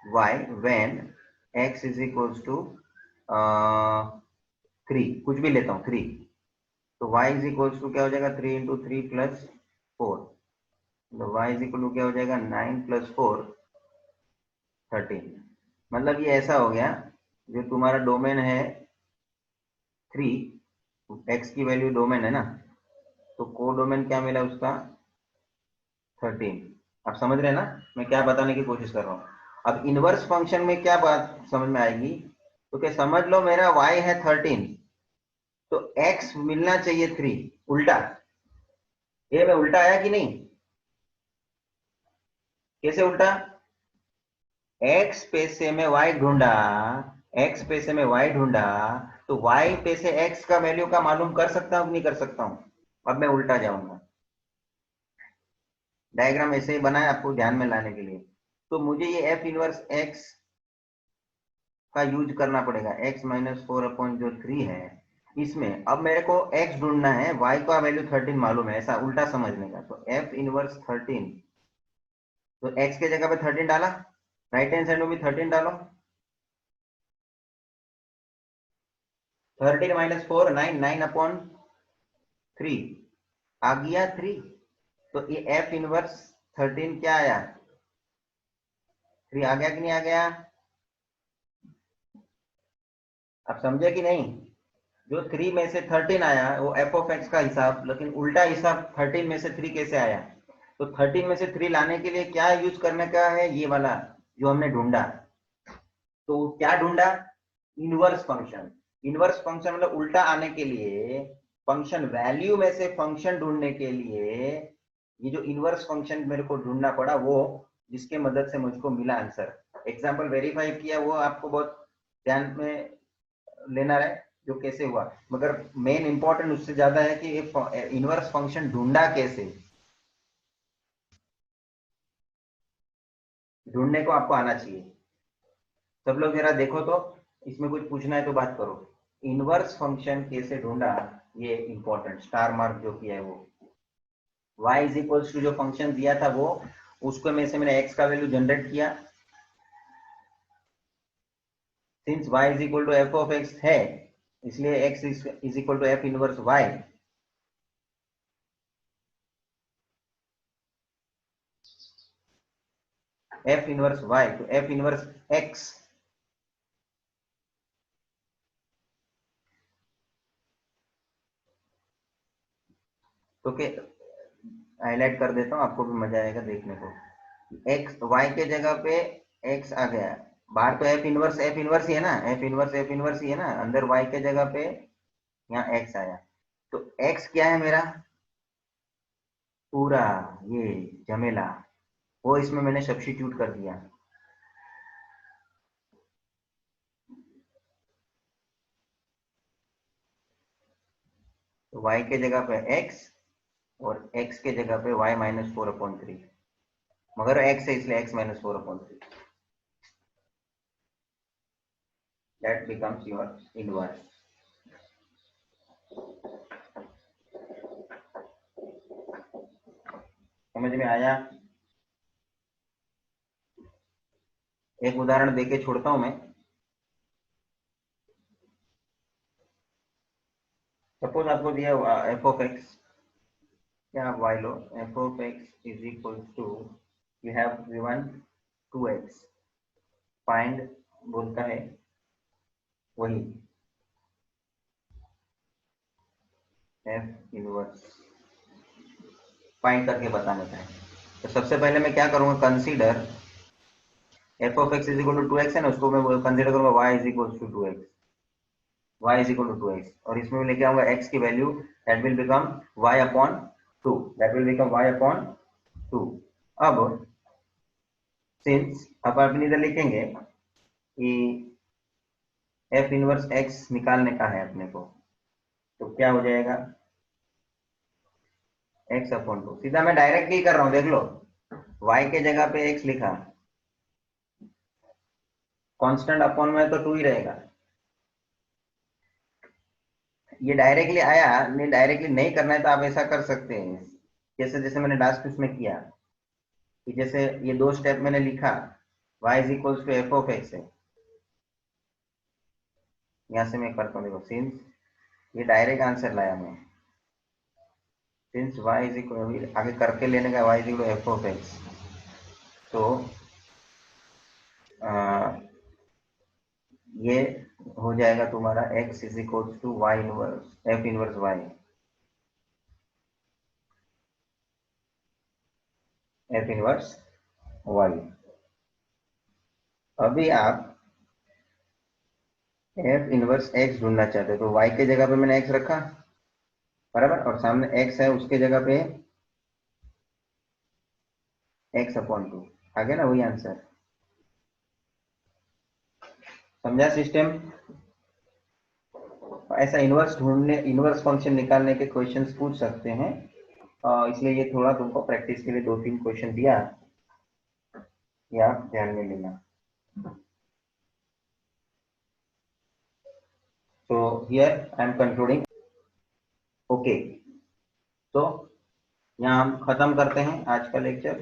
y when x is equal to 3, कुछ भी लेता हूँ 3, तो y इज इक्वल टू क्या हो जाएगा, 3 × 3 + 4, तो y इज इक्वल टू क्या हो जाएगा, 9 + 4 13। मतलब ये ऐसा हो गया, जो तुम्हारा डोमेन है 3, x की वैल्यू डोमेन है ना, तो को डोमेन क्या मिला उसका 13। आप समझ रहे हैं ना मैं क्या बताने की कोशिश कर रहा हूँ। अब इनवर्स फंक्शन में क्या बात समझ में आएगी, तो क्या समझ लो मेरा y है 13, तो x मिलना चाहिए 3, उल्टा। ये में उल्टा आया कि नहीं, कैसे उल्टा, x पे से मैं y ढूंढा, x पे से मैं y ढूंढा, तो y पे से x का वैल्यू का मालूम कर सकता हूँ नहीं कर सकता हूँ। अब मैं उल्टा जाऊंगा, डायग्राम ऐसे ही बनाया आपको ध्यान में लाने के लिए। तो मुझे ये एफ इनवर्स एक्स का यूज करना पड़ेगा, x माइनस 4/3 है इसमें। अब मेरे को x ढूंढना है, y का वैल्यू 13 मालूम है, ऐसा उल्टा समझने का। तो एफ इनवर्स 13, तो x के जगह पे 13 डाला, राइट हैंड साइड में भी 13 डालो, 13 - 4 9, 9/3 आ गया 3। तो ये एफ इनवर्स 13 क्या आया, 3 आ गया कि नहीं आ गया, आप समझे कि नहीं। जो 3 में से 13 आया वो एफ ऑफ एक्स का हिसाब, लेकिन उल्टा हिसाब 13 में से 3 कैसे आया। तो 13 में से 3 लाने के लिए क्या यूज करने का है, ये वाला जो हमने ढूंढा। तो क्या ढूंढा, इनवर्स फंक्शन। इनवर्स फंक्शन मतलब उल्टा आने के लिए, फंक्शन वैल्यू में से फंक्शन ढूंढने के लिए ये जो इनवर्स फंक्शन मेरे को ढूंढना पड़ा, वो जिसके मदद से मुझको मिला आंसर। एग्जाम्पल वेरीफाई किया, वो आपको बहुत ध्यान में लेना है जो कैसे हुआ, मगर मेन इंपॉर्टेंट उससे ज्यादा है कि इनवर्स फंक्शन ढूंढा कैसे, ढूंढने को आपको आना चाहिए। सब लोग जरा देखो तो, इसमें कुछ पूछना है तो बात करो। इनवर्स फंक्शन कैसे ढूंढा, ये इंपॉर्टेंट स्टार मार्क जो किया है वो। y इज इक्वल्स टू जो फंक्शन दिया था वो, उसको में से मैंने x का वैल्यू जनरेट किया। Since y is equal to F of x है, इसलिए x is equal to f inverse y। F inverse y तो एफ इनवर्स x, तो के हाईलाइट कर देता हूँ, आपको भी मजा आएगा देखने को। x y के जगह पे x आ गया, बाहर तो एफ इनवर्स ही है ना, एफ इनवर्स ही है ना, अंदर y के जगह पे यहाँ x आया। तो x क्या है मेरा, पूरा ये झमेला, वो इसमें मैंने सब्स्टिट्यूट कर दिया। तो y के जगह पे x और x के जगह पे y - 4/3, मगर x है इसलिए x - 4/3, that becomes your inverse। समझ में आया। एक उदाहरण देके छोड़ता हूं मैं। सपोज आपको दिया एफ ऑफ एक्स, क्या आप y लो, f of x is equal to, you have given 2x, find बोलता है वही एफ इनवर्स फाइंड करके बताने का है। तो सबसे पहले मैं क्या करूंगा, consider F of x is equal to 2x है ना, उसको मैं कंसीडर करूंगा y is equal to 2x, y is equal to 2x, और इसमें मैं लेके आऊंगा x की value, that will become y upon 2, that will become y upon 2। अब सिंस अब आप इधर लिखेंगे कि एफ इनवर्स x निकालने का है अपने को, तो क्या हो जाएगा x अपॉन 2, सीधा मैं डायरेक्टली कर रहा हूं, देख लो y के जगह पे x लिखा, कांस्टेंट अपॉन में तो 2 ही रहेगा। ये डायरेक्टली आया, नहीं डायरेक्टली नहीं करना है तो आप ऐसा कर सकते हैं, जैसे जैसे मैंने लास्ट उसमें किया कि जैसे ये दो स्टेप मैंने लिखा y is equals to F of x है, यहां से मैं करता हूँ, देखो सिंस ये डायरेक्ट आंसर लाया मैं, सिंस y इज इक्वल आगे करके लेने का y is equal F of x, तो ये हो जाएगा तुम्हारा x is equal to Y inverse F inverse y, F inverse y। अभी आप एफ इनवर्स x ढूंढना चाहते हो, तो y के जगह पे मैंने x रखा बराबर, और सामने x है उसके जगह पे x अपॉन 2, आ गया ना वही आंसर। समझा सिस्टम? ऐसा इनवर्स ढूंढने, इनवर्स फंक्शन निकालने के क्वेश्चंस पूछ सकते हैं, इसलिए ये थोड़ा तुमको प्रैक्टिस के लिए 2-3 क्वेश्चन दिया, ये आप ध्यान में लेना। तो here I am concluding, okay. तो यहाँ हम खत्म करते हैं आज का लेक्चर।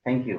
Thank you.